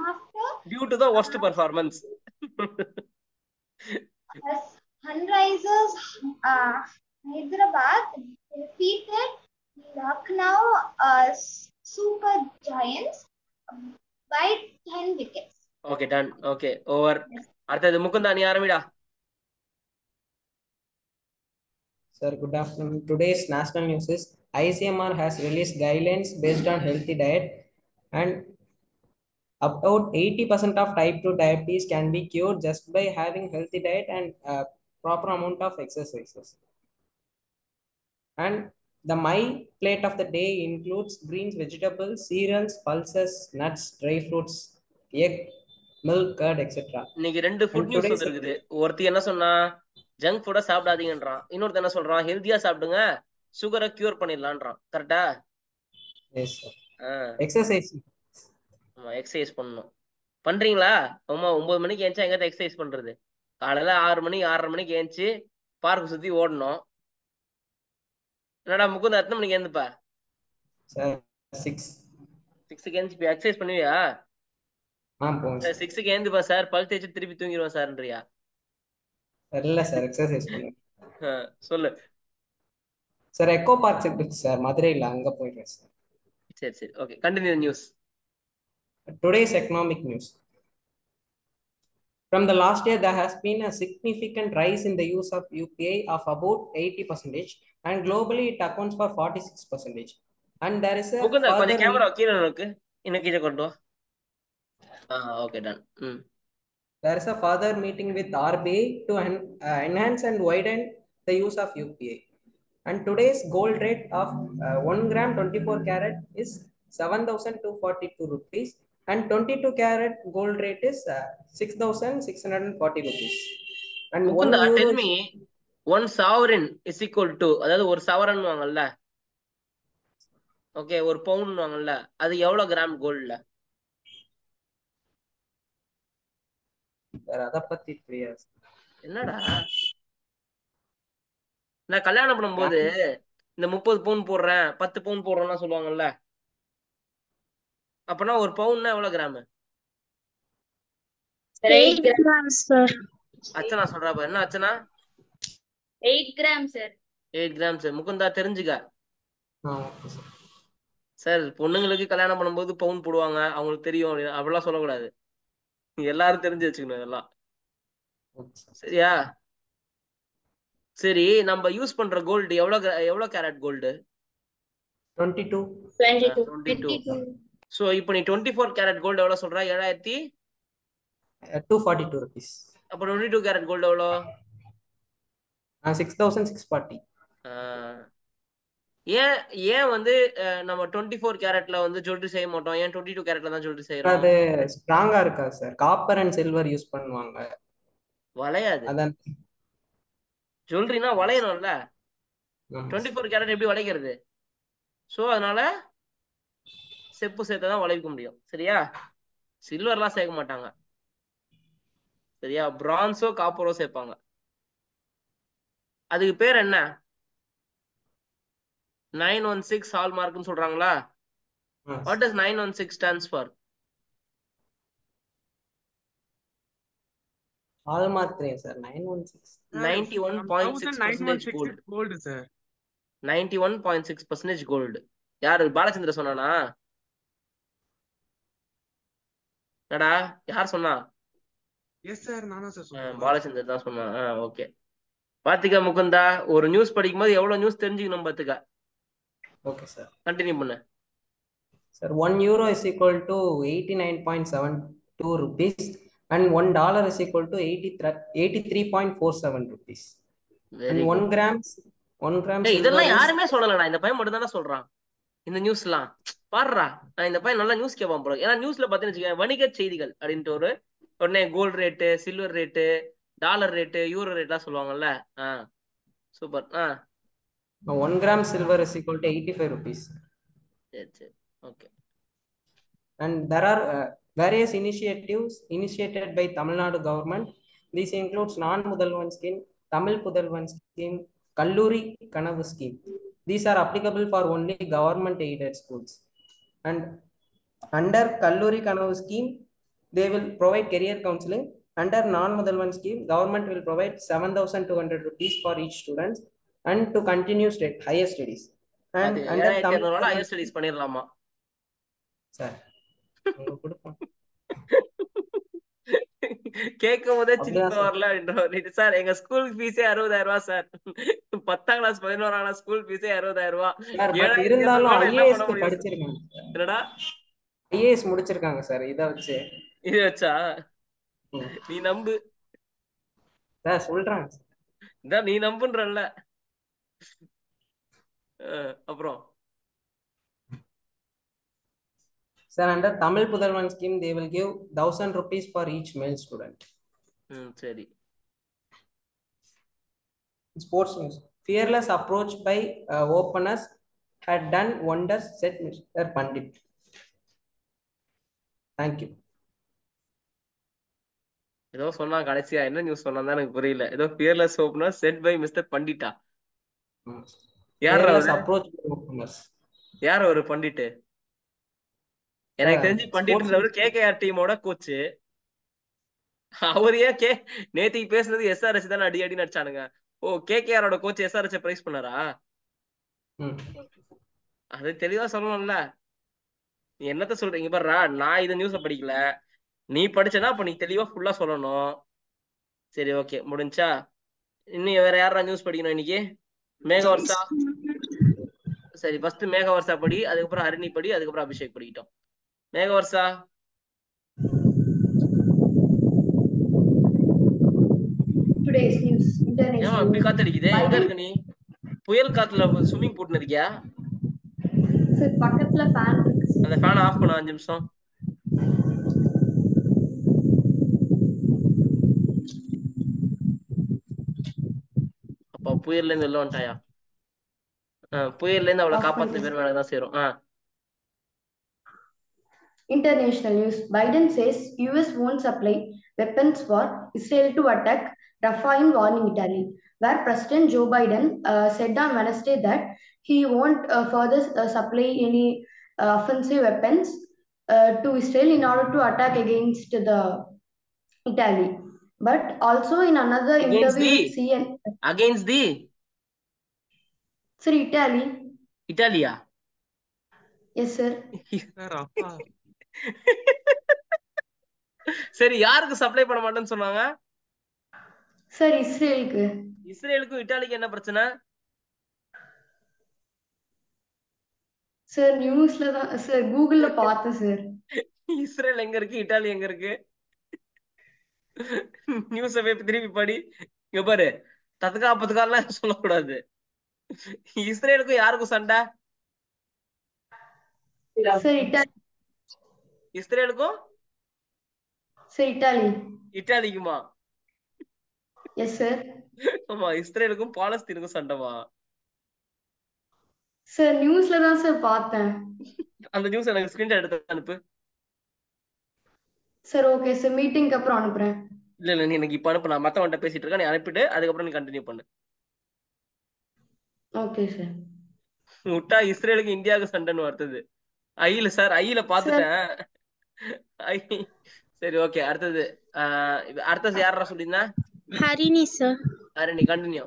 after due to the worst performance. Sunrisers Hyderabad defeated Lucknow Super Giants by 10 wickets. Okay, done. Okay, over. அடுத்தது முகுந்தா, நீ ஆரம்பிடா. Sir, good afternoon. Today's national news is ICMR has released guidelines based on healthy diet, and about 80% of type 2 diabetes can be cured just by having healthy diet and proper amount of exercises. And the my plate of the day includes greens, vegetables, cereals, pulses, nuts, dry fruits, egg, milk, curd, etc. இன்னைக்கு ரெண்டு food news வந்திருக்குது. ஒருத்தி என்ன சொன்னா, junk ஃபுட்டை சாப்பிடாதீங்கன்றான். இன்னொருத்த என்ன சொல்றான், ஹெல்த்தியா சாப்பிடுங்க, சுகரை கியூர் பண்ணிடலான்றான். கரெக்டா? Yes sir. எக்ஸசைஸ். ஆமா, எக்ஸசைஸ் பண்ணணும். பண்றீங்களா? ஆமா, 9 மணிக்கு ஏஞ்சா எங்க எக்ஸசைஸ் பண்றது? காலையில 6 மணி 6:30 மணிக்கு ஏஞ்சி பார்க் சுத்தி ஓடணும். என்னடா முகுந்த, எத்தனை மணிக்கு ஏந்துப்பா? சார் 6க்கு ஏஞ்சி எக்ஸசைஸ் பண்ணுவியா? 6க்கு ஏந்துப்பா சார், பல் தேய்ச்சி திருப்பி தூங்கிடுவேன் சார்ன்றியா? இல்ல சார், எக்ஸசைஸ் பண்ணுவேன். சொல்லு சார். எக்கோ பார்க் இருக்கு சார் மதுரையில், அங்க போயிடுறேன் சார். சரி சரி, okay, continue news. Today's economic news. From the last year, there has been a significant rise in the use of UPI of about 80%, and globally it accounts for 46%. And there is a Mukunda, கொஞ்சம் camera கீழ நோக்கு, இன்னும் கீழ கொண்டு வா. Okay, done. There is a further meeting with RBI to enhance and widen the use of UPI. And today's gold rate of 1 gram 24 carat is 7,242 rupees, and 22 carat gold rate is 6,640 rupees. And Mukunda, tell me, 1 sovereign is equal to, அதாவது ஒரு சவரன் வாங்கல்ல, okay, ஒரு பவுன் வாங்கல்ல, அது எவ்வளவு gram கோல்ட்ல? அத பத்தி தெரியாது. என்னடா, நான் கல்யாணம் பண்ணும்போது இந்த 30 பவுன் போடுறேன் 10 பவுன் போடுறேன்னா சொல்லுவாங்கல்ல, அப்பனா ஒரு பவுன்னா எவ்வளவு கிராம்? 8 grams sir. அச்சனா சொல்றா பாரு, என்ன அச்சனா? 8 grams sir. 8 grams. முகுந்தா தெரிஞ்சுக்க சார், பொண்ணுங்களுக்கு கல்யாணம் பண்ணும்போது பவுன் போடுவாங்க, அவங்களுக்கு தெரியும் அப்படிலாம் சொல்லக்கூடாது. எல்லாரும் தெரிஞ்சு வச்சுக்கணும் இதெல்லாம், சரியா? சரி, நம்ம யூஸ் பண்ற கோல்டு எவ்வளவு கேரட் கோல்டு? 22. சோ இப்போ நீ 24 கேரட் கோல்டு எவ்வளவு சொல்ற? 7,242 rupees. அப்ப 22 கேரட் கோல்டு எவ்வளவு? 6,640. ஏன் வந்து நம்ம 24 கேரட்ல வந்து ஜுவல்லரி செய்ய மாட்டோம், ஏன் 22 கேரட்ல தான் ஜுவல்லரி செய்யறோம்? அது ஸ்ட்ராங்கா இருக்கா sir? Copper and silver use பண்ணுவாங்க, வளையாது. அதான் ஜுவல்லரினா வளையணும்ல, 24 கேரட் எப்படி வளைக்கிறது? சோ அதனால செப்பு சேர்த்ததான் வளைக்க முடியும், சரியா? சில்வர்லாம் சேர்க்க மாட்டாங்க, சரியா? பிரான்ஸோ காப்பரோ சேர்ப்பாங்க. அதுக்கு பேர் என்ன? 916 ஹால்மார்க்னு சொல்றாங்களா? What does 916 stands for? Hallmark 3 sir 916. 91.6% gold. gold sir. 91.6% gold. யாரு பாலச்சந்திர சொன்னானா? என்னடா யார் சொன்னா? எஸ் சார் நானா சார் சொன்னேன். பாலச்சந்தர் தான் சொன்னான். ஓகே. பாத்துக்க முகுந்தா, ஒரு நியூஸ் படிக்கும் போது எவ்வளவு நியூஸ் தெரிஞ்சுக்கணும் பாத்துக்க. Okay sir. கண்டினியூ பண்ணு. Sir, €1 is equal to 89.72 rupees and $1 is equal to 83.47 rupees. And 1 gram silver இதெல்லாம் is யாருமே சொல்லலடா, இந்த பையன் மட்டும் தானே சொல்றான் இந்த நியூஸ்லாம். பாருடா, நான் இந்த பையன் நல்லா நியூஸ் கேட்பான் போல. ஏன்னா நியூஸ்ல பாத்தீங்கன்னு வணிக செய்திகள் அப்படின்ட்டு உடனே gold rate, silver rate, dollar rate, euro ரேட்லாம் சொல்லுவாங்கல்ல. Super. 1 gram silver is equal to 85 rupees. சரி okay. And there are various initiatives initiated by Tamil Nadu government. This includes non-Mudalvan scheme, Tamil Pudalvan scheme, Kalluri Kanavu scheme. These are applicable for only government aided schools. And under Kalluri Kanavu scheme, they will provide career counseling. Under non-Mudalvan scheme, government will provide 7,200 rupees for each student and to continue higher studies. And under Tamil higher studies பண்ணிரலாமா sir? கேட்கும் போதே சிரிப்பு வரல அப்படின்ற sir. எங்க school ஃபீஸே 60,000 sir. 10ஆம் class 11ஆம் கிளாஸ் ஸ்கூல் ஃபீஸே 60,000. இருந்தாலும் ஐஏஎஸ் படிச்சிருக்காங்க. என்னடா ஐஏஎஸ் முடிச்சிருக்காங்க சார். இத வச்சா நீ நம்பு சார். சொல்றாங்க இதான் நீ நம்புன்றல்ல. அப்புறம் sir, under Tamil Pudalvan scheme, they will give 1,000 rupees for each male student. சரி. Sports news. Fearless approach by openers had done wonders, said Mr. Pandit. Thank you. ஏதோ சொன்னா கடைசியா என்ன நியூஸ் சொன்னா எனக்கு புரியல. ஏதோ fearless opener said by Mr. Pandita. யார் ஒரு பண்டிட்? எனக்கு தெரிஞ்சு பண்டிட்ன்றவர் KKR டீமோட கோச். அவர் ஏன் நேத்திக்கு பேசுனது SRH தானே அடி நடிச்சானுங்க. KKR ஓட கோச் SRH பிரைஸ் பண்ணாரா? அது தெளிவா சொல்லணும்ல. நீ என்னத்த சொல்றீங்க பாருடா, நான் இந்த நியூஸ படிக்கல, நீ படிச்சனா அப்ப நீ தெளிவா ஃபுல்லா சொல்லணும். சரி ஓகே, முடிஞ்சா? இன்னும் வேற யாரா நியூஸ் படிக்கணும் இன்னைக்கு? மேகவர்ஷா. சரி, ஃபர்ஸ்ட் மேகவர்ஷா படி, அதுக்கப்புறம் ஹரிணி படி, அதுக்கப்புறம் அபிஷேக் படிக்கிட்டோம். மேகவர்ஷா. ஏமா இப்படி காத்தடிக்குது? எங்க இருக்க நீ? புயல் காத்துல ஸ்விம்மிங் போட்டுன்னு இருக்கியா? பக்கத்துல ஃபேன் இருக்கு. அந்த ஃபேன் ஆஃப் பண்ணு 5 நிமிஷம். அப்ப புயல்ல இருந்து வெளில வந்துட்டாயா? புயல்ல இருந்து அவளை காப்பாத்து பேர் மேலதான் சேரும். International news. Biden says US won't supply weapons for Israel to attack Rafah in warning Italy, where President Joe Biden said on Wednesday that he won't further supply any offensive weapons to Israel in order to attack against the Italy. But also in another interview with CNN. Against the? Sir, Italy. Italia? Yes, sir. சரி, யாருக்கு supply பண்ண மாட்டேன்னு சொன்னாங்க? Sir, இஸ்ரேலுக்கு. இஸ்ரேலுக்கும் இத்தாலிக்கு என்ன பிரச்சனை? Sir, நியூஸ்ல தான் சார், கூகுள்ல பார்த்தேன் சார். இஸ்ரேல் எங்க இருக்கு, இத்தாலி எங்க இருக்கு? நியூஸ் திருப்பி படி. இங்க பாரு, தற்காப்புலாம் சொல்லக்கூடாது. இஸ்ரேலுக்கும் யாருக்கும் சண்டை? Sir, Italy. இஸ்ரேலுக்கும் சார், இத்தாலி. இத்தாலிக்குமா? Yes sir. ஆமா, இஸ்ரேலுக்கும் பாலஸ்தீனுக்கும் சண்டைமா? சார், நியூஸ்ல தான் சார் பார்த்தேன். அந்த நியூஸ் எனக்கு ஸ்கிரீன்ஷாட் எடுத்து அனுப்பு. சார், ஓகே சார், மீட்டிங்க்கு அப்புறம் அனுப்புறேன். இல்ல நீ எனக்கு இப்ப அனுப்பு, நான் மத்தவன்ட்ட பேசிட்டு இருக்கேன், நீ அனுப்பிட்டு அதுக்கப்புறம் நீ கண்டினியூ பண்ணு. Okay sir. விட்டா இஸ்ரேலுக்கு இந்தியாவுக்கு சண்டைன்னு வருது. ஐயில சார், ஐயில பாத்துட்டேன். சரி ஓகே அடுத்தது அடுத்தது யாரா சொல்லியிருந்தா? Harini, sir. Harini continue.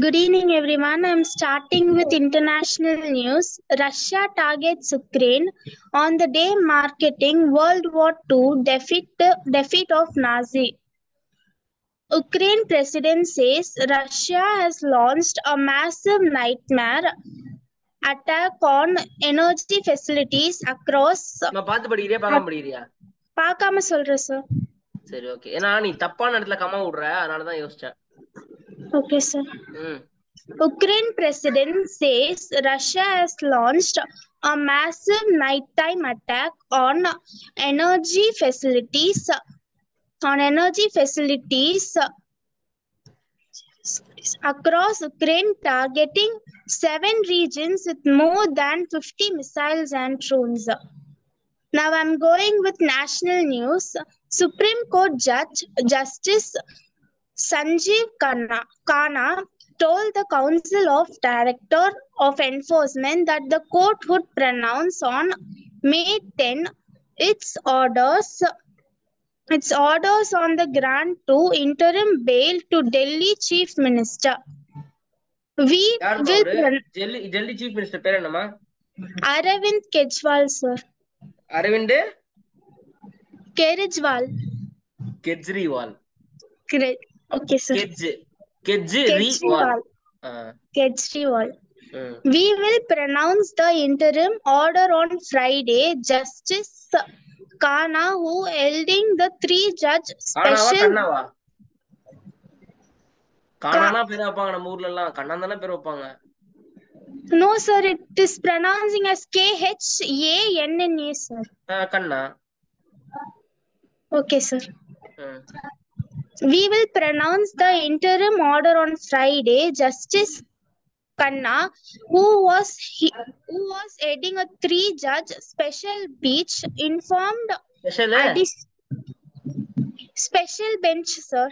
Good evening, everyone. I'm starting with international news. Russia targets Ukraine on the day marking World War II defeat of Nazi. Ukraine president says Russia has launched a massive nightmare attack on energy facilities across. நான் பார்த்து படிக்கிறியா பார்க்காம படிக்கிறியா? பார்க்காம சொல்றேன் sir. சரி okay. ஏன்னா நீ தப்பான இடத்துல கம்மா விடுற, அதனால தான் யோசிச்சேன். Okay, sir. Ukraine president says Russia has launched a massive nighttime attack on energy facilities across Ukraine, targeting 7 regions with more than 50 missiles and drones. Now I'm going with national news. Supreme Court Justice Sanjeev Khanna told the Council of Director of Enforcement that the court would pronounce on May 10 its orders on the grant to interim bail to Delhi Chief Minister. Delhi Chief Minister பேர் என்னமா? Arvind Kejriwal, sir. Arvind Kejriwal. Great. Okay, sir. Kejriwal. We will pronounce the interim order on Friday. Justice Khanna, who holding the 3-judge special. காணானா பேர் வைப்பாங்க நம்ம ஊர்ல எல்லாம். கண்ணன் தானே பேர் வைப்பாங்க. No, sir. It is pronouncing as Khanna, sir. Khanna. Okay, sir. We will pronounce the interim order on Friday. Justice Khanna, who was heading a 3-judge special bench, informed special bench, sir.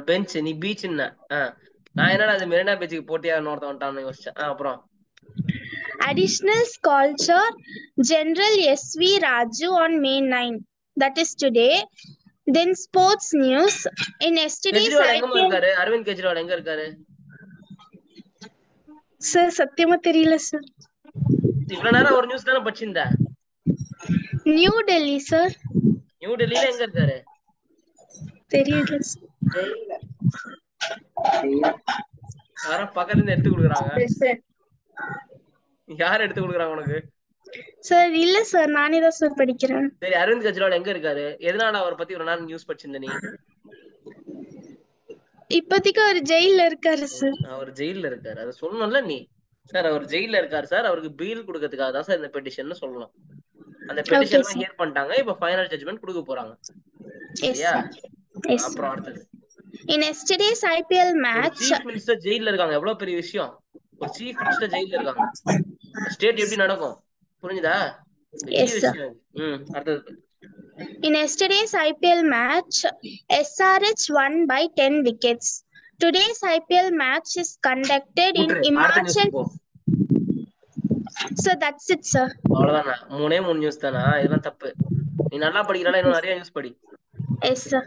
Bench நீ beach என்ன? நான் என்னடா அது மெரினா பீச்சுக்கு போட்டியா இன்னொருத்த வந்துட்டான்னு யோசிச்சேன். அப்புறம் additional sculpture General SV Raju on May 9. That is today. Then sports news. In yesterday's Aravind Kejriwal எங்க இருக்காரு? Sir, சத்தியமா தெரியல சார். இவ்வளவு நேரம் ஒரு நியூஸ் தானே படிச்சிருந்த? நியூ டெல்லி சார். நியூ டெல்லில எங்க இருக்காரு? தெரியல. யாரோ பக்கத்துல இருந்து எடுத்து கொடுக்குறாங்க. யார் எடுத்து கொடுக்குறாங்க உனக்கு? சார் இல்ல சார், நானே தான் சார் படிக்கிறேன். சரி, அரவிந்த் கெஜ்ரிவால் எங்க இருக்காரு? எதனால அவரை பத்தி ஒரு நாள் நியூஸ் படிச்சிருந்த நீ? இப்போதைக்கு அவர் ஜெயில்ல இருக்காரு சார். அவர் ஜெயில்ல இருக்காரு, அத சொல்லணும்ல நீ. சார் அவர் ஜெயில்ல இருக்காரு சார், அவருக்கு பெயில் கொடுக்கிறதுக்காக தான் சார் இந்த பெட்டிஷன் சொல்லணும். அந்த பெட்டிஷன் ஹியர் பண்ணிட்டாங்க, இப்போ ஃபைனல் ஜட்ஜ்மென்ட் கொடுக்க போறாங்க. சரியா? அப்புறம் அடுத்து In yesterday's IPL match, chief minister ஜெயில்ல இருக்காங்க. எவ்வளவு பெரிய விஷயம். ஒரு சீஃப் மினிஸ்டர் ஜெயில்ல இருக்காங்க. ஸ்டேட் எப்படி நடக்கும் புரிஞ்சுதா? அடுத்து in yesterday's IPL match, SRH won by 10 wickets. Today's IPL match is conducted in Himachal. So that's it, sir. அவ்வளவுதானா? மூணே நியூஸ் தானா? இதெல்லாம் தப்பு. நீ நல்லா படிக்கிறல, இன்னும் நிறைய நியூஸ் படி. Yes, sir.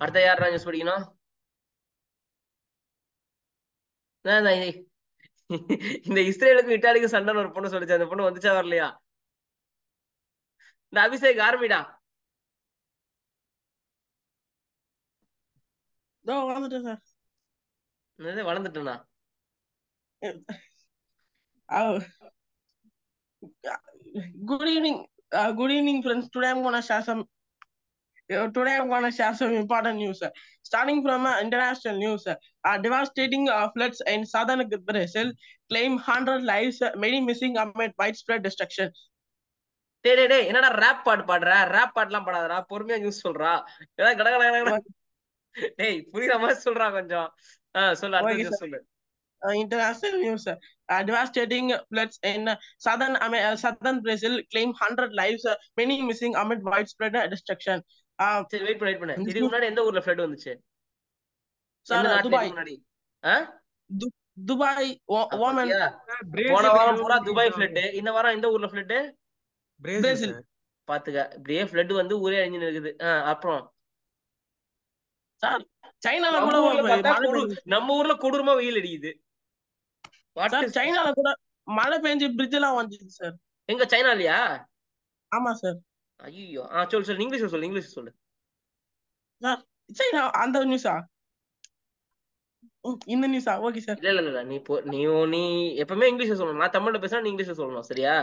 அடுத்த யாரா நியூஸ் படிக்கணும்? இந்த இஸ்ரேலுக்கும் இட்டாலிக்கும் சண்டைன்னு ஒரு பொண்ணு சொல்லிச்சு, அந்த பொண்ணு வந்துச்சா வரலையா? இந்த Abhishek ஆரம்பிடா. வளர்ந்துட்டேனா? Good evening, friends. Today I'm going to share some important news. Starting from international news, devastating floods in southern Brazil claim 100 lives, many missing amid widespread destruction. டேய் என்னடா ராப் பாட்டு பாடுற? ராப் பாட்டுலாம் பாடாதடா, பொறுமையா நியூஸ் சொல்றா. ஏதாவது கடகட டேய் புரியுற மாதிரி சொல்றா கொஞ்சம். சொல்லு, அடுத்த நியூஸ் சொல்லு. International news, devastating floods in southern Brazil claim 100 lives, many missing amid widespread destruction. சரி வெயிட் பண்ணு. இதுக்கு முன்னாடி எந்த ஊர்ல ஃப்ளட் வந்துச்சு? துபாய். துபாய் போன வாரம் பூரா துபாய் ஃப்ளட். இந்த வாரம் எந்த ஊர்ல ஃப்ளட்? பிரேசில். பாத்துக்க இப்படியே ஃப்ளட் வந்து ஊரே அழிஞ்சு இருக்குது. அப்புறம் சார் சைனால கூட நம்ம ஊர்ல பார்த்தா மழை பெஞ்சு நம்ம ஊர்ல கொடூரமா வெயில் அடிக்குது. சார் சைனால கூட மழை பெஞ்சு பிரிட்ஜ் எல்லாம் வந்துச்சு சார். எங்க சைனாலயா? ஆமா சார். ஐயோ சொல்லு இங்கிலீஷ் சொல்லு சார். சைனா அந்த நியூஸா இந்த நியூஸா? Okay sir. இல்ல நீ எப்பவுமே இங்கிலீஷ்ல சொல்லணும். நான் தமிழ்ல பேசுறேன், நீ இங்கிலீஷ்ல சொல்லணும். சரியா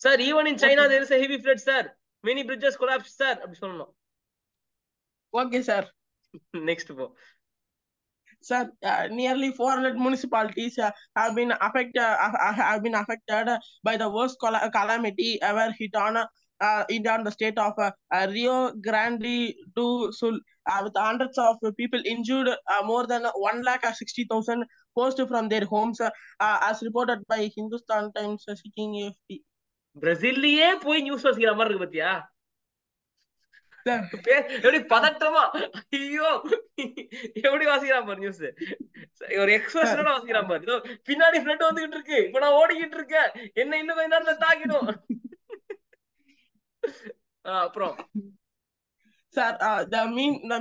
sir? Even in China there is a heavy flood sir, many bridges collapsed sir அப்படி சொல்லணும். Okay sir. நெக்ஸ்ட் போ Sir, nearly 400 municipalities have been affected by the worst calamity ever hit on the state of Rio Grande do Sul, with hundreds of people injured, more than 1,60,000 forced from their homes, as reported by Hindustan Times seeking AFP. பிரேசில்லயே போய் news வாசிக்கிற மாதிரி இருக்கு பத்தியா? எப்படி பதட்டமா ஐயோ எப்படி வாசிக்கிறான் பாரு நியூஸ். ஒரு எக்ஸ்பிரஷனோட வாசிக்கிறான் பாரு. இதோ பின்னாடி ஃப்ளட் வந்துகிட்டு இருக்கு, இப்ப நான் ஓடிக்கிட்டு இருக்கேன், என்ன இன்னும் கொஞ்ச நேரத்துல தாக்கிடும். அப்புறம் Sir, the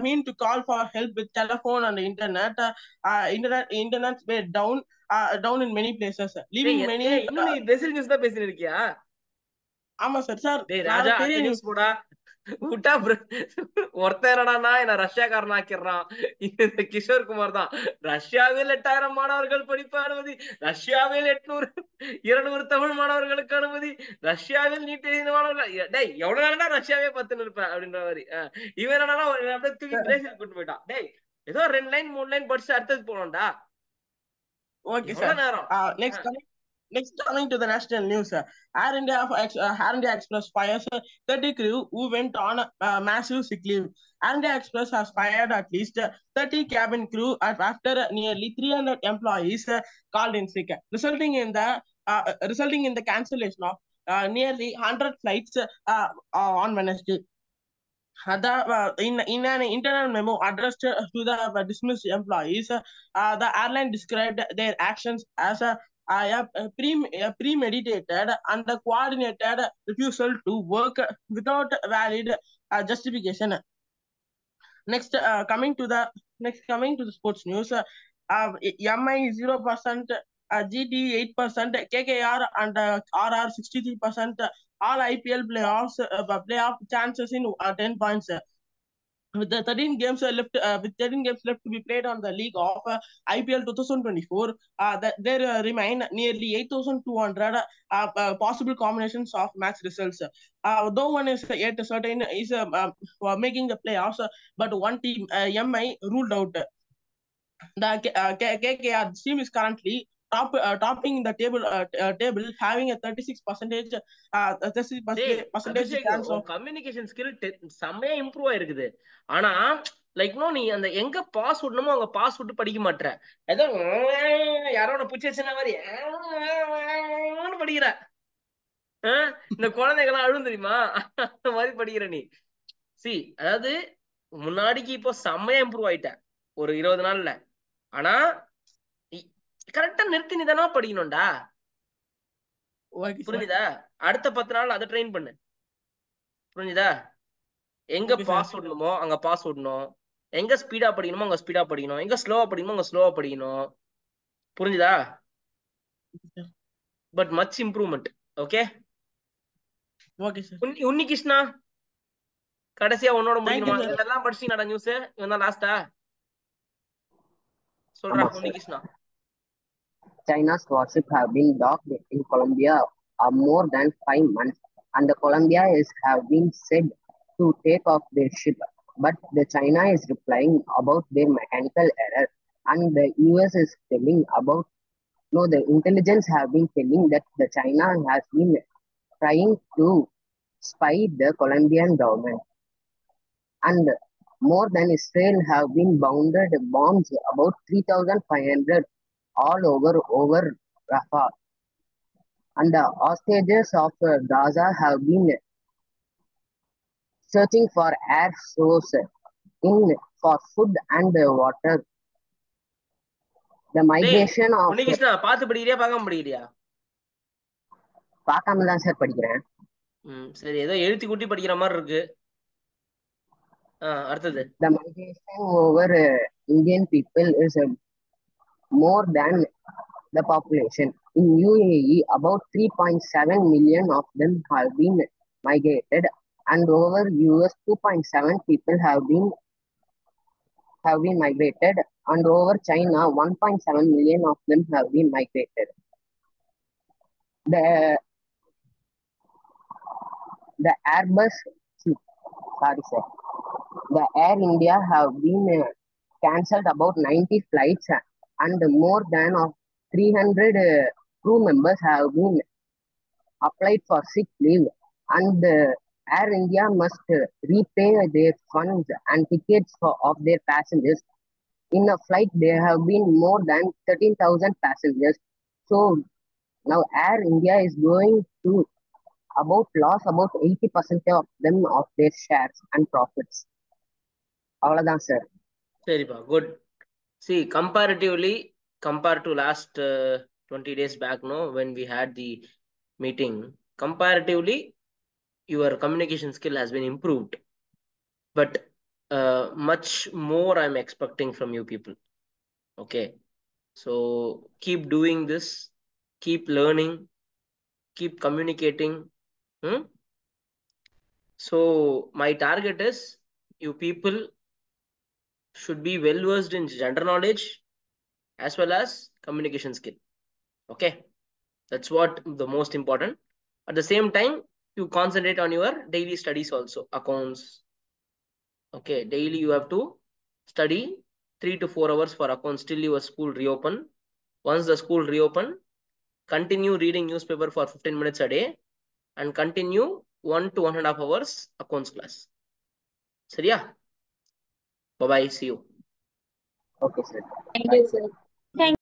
mean to call for help with telephone and internet were down in many places, leaving many. இன்னும் நீ பிரேசில் நியூஸ் தான் பேசிட்டு இருக்கியா? ஆமா சார். சார் ராஜா பெரிய நியூஸ் போடா விட்டா ஒருத்தன் என்னடானா என்ன ரஷ்யாக்காரன் ஆக்கிடுறான். கிஷோர் குமார் தான். ரஷ்யாவில் 8000 மாணவர்கள் படிப்பு அனுமதி, ரஷ்யாவில் 200 தமிழ் மாணவர்களுக்கு அனுமதி, ரஷ்யாவில் நீட் எழுதின மாணவர்கள். டேய் எவ்வளவு நேரம்டா ரஷ்யாவே பத்துன்னு இருப்பேன் அப்படின்ற மாதிரி. இவன் என்னடா அப்படியே தூக்கி பிரேசில் கூட்டு போயிட்டான். டேய் ஏதோ 2 லைன் 3 லைன் படிச்சு அடுத்தது போனோம்டா. Okay sir. Next, coming to the national news, Air India Express fires 30 crew who went on massive sick leave. Air India Express has fired at least 30 cabin crew after nearly 300 employees called in sick, resulting in the cancellation of nearly 100 flights on Wednesday. In an internal memo addressed to the dismissed employees, the airline described their actions as a premeditated and coordinated refusal to work without valid justification. Next, coming to the sports news, MI 0%, GT 8%, KKR and RR 63%. All IPL playoff chances in 10 points. With 13 games left to be played on the league of IPL 2024, there remain nearly 8,200 possible combinations of match results. Though one is yet certain is making the playoffs, but one team, MI, ruled out. The KKR team is currently topping the table, having a 36% chance of. Communication skill செம்மையா improve ஆயிருக்குது. ஆனா like நீ அந்த எங்க pass விடணுமோ அங்க pass விட்டு படிக்க மாட்டேற. ஏதோ யாரோட புச்சேச்சின மாதிரி படிக்கிற. இந்த குழந்தைகள்லாம் அழுவும் தெரியுமா, அந்த மாதிரி படிக்கிற நீ. அதாவது முன்னாடிக்கு இப்போ செம்மையா இம்ப்ரூவ் ஆயிட்ட ஒரு 20 நாள்ல. ஆனா கரெக்டா நிறுத்தி நிதானமா படிக்கணும்டா. புரிஞ்சுதா? அடுத்த 10 நாள் அதை ட்ரெயின் பண்ணு. புரிஞ்சுதா? எங்க பாஸ் விடணுமோ அங்க பாஸ் விடணும், எங்க ஸ்பீடா படிக்கணுமோ அங்க ஸ்பீடா படிக்கணும், எங்க ஸ்லோவா படிக்கணுமோ அங்க ஸ்லோவா படிக்கணும். புரிஞ்சுதா? But much improvement. Okay okay sir. Unni Krishna கடைசியா உன்னோட முடிக்கணுமா? இதெல்லாம் படிச்சீங்கடா நியூஸ். இவன் தான் லாஸ்டா சொல்றா. உன்னி Krishna. China's warship have been docked in Colombia more than 5 months, and the Colombia have been said to take off their ship. But the China is replying about their mechanical error, and the US is telling about the intelligence have been telling that the China has been trying to spy the Colombian government, and more than Israel have been bounded bombs about 3,500 all over Rafah, and the hostages of Gaza have been searching for air source for food and water. The migration of Krishna பாத்து படிக்கிறியா பார்க்காம படிக்கிறியா? பார்க்காம தான் sir படிக்கிறேன். சரி, ஏதோ எழுத்தி கூட்டி படிக்கிற மாதிரி இருக்கு. அடுத்தது. The migration over Indian people is more than the population. In UAE, about 3.7 million of them have been migrated, and over US 2.7 people have been migrated, and over China 1.7 million of them have been migrated. The Airbus, sorry sir, the Air India have been cancelled about 90 flights, and more than 300 crew members have been applied for sick leave, and Air India must repay their funds and tickets of their passengers. In a flight, there have been more than 13,000 passengers. So now Air India is going to loss about 80% of them of their shares and profits. அவ்வளவுதான் sir. சரிப்பா, good. See, comparatively, compared to last 20 days back, no, when we had the meeting, comparatively, your communication skill has been improved. But much more I'm expecting from you people. Okay. So keep doing this, keep learning, keep communicating. So my target is you people should be well versed in general knowledge as well as communication skill. Okay, that's what the most important. At the same time, you concentrate on your daily studies also, accounts. Okay, daily you have to study 3 to 4 hours for accounts till your school reopen. Once the school reopen, continue reading newspaper for 15 minutes a day and continue 1 to 1.5 hours accounts class. Seriya? Bye bye, see you. Okay sir. Thank you, sir. Thank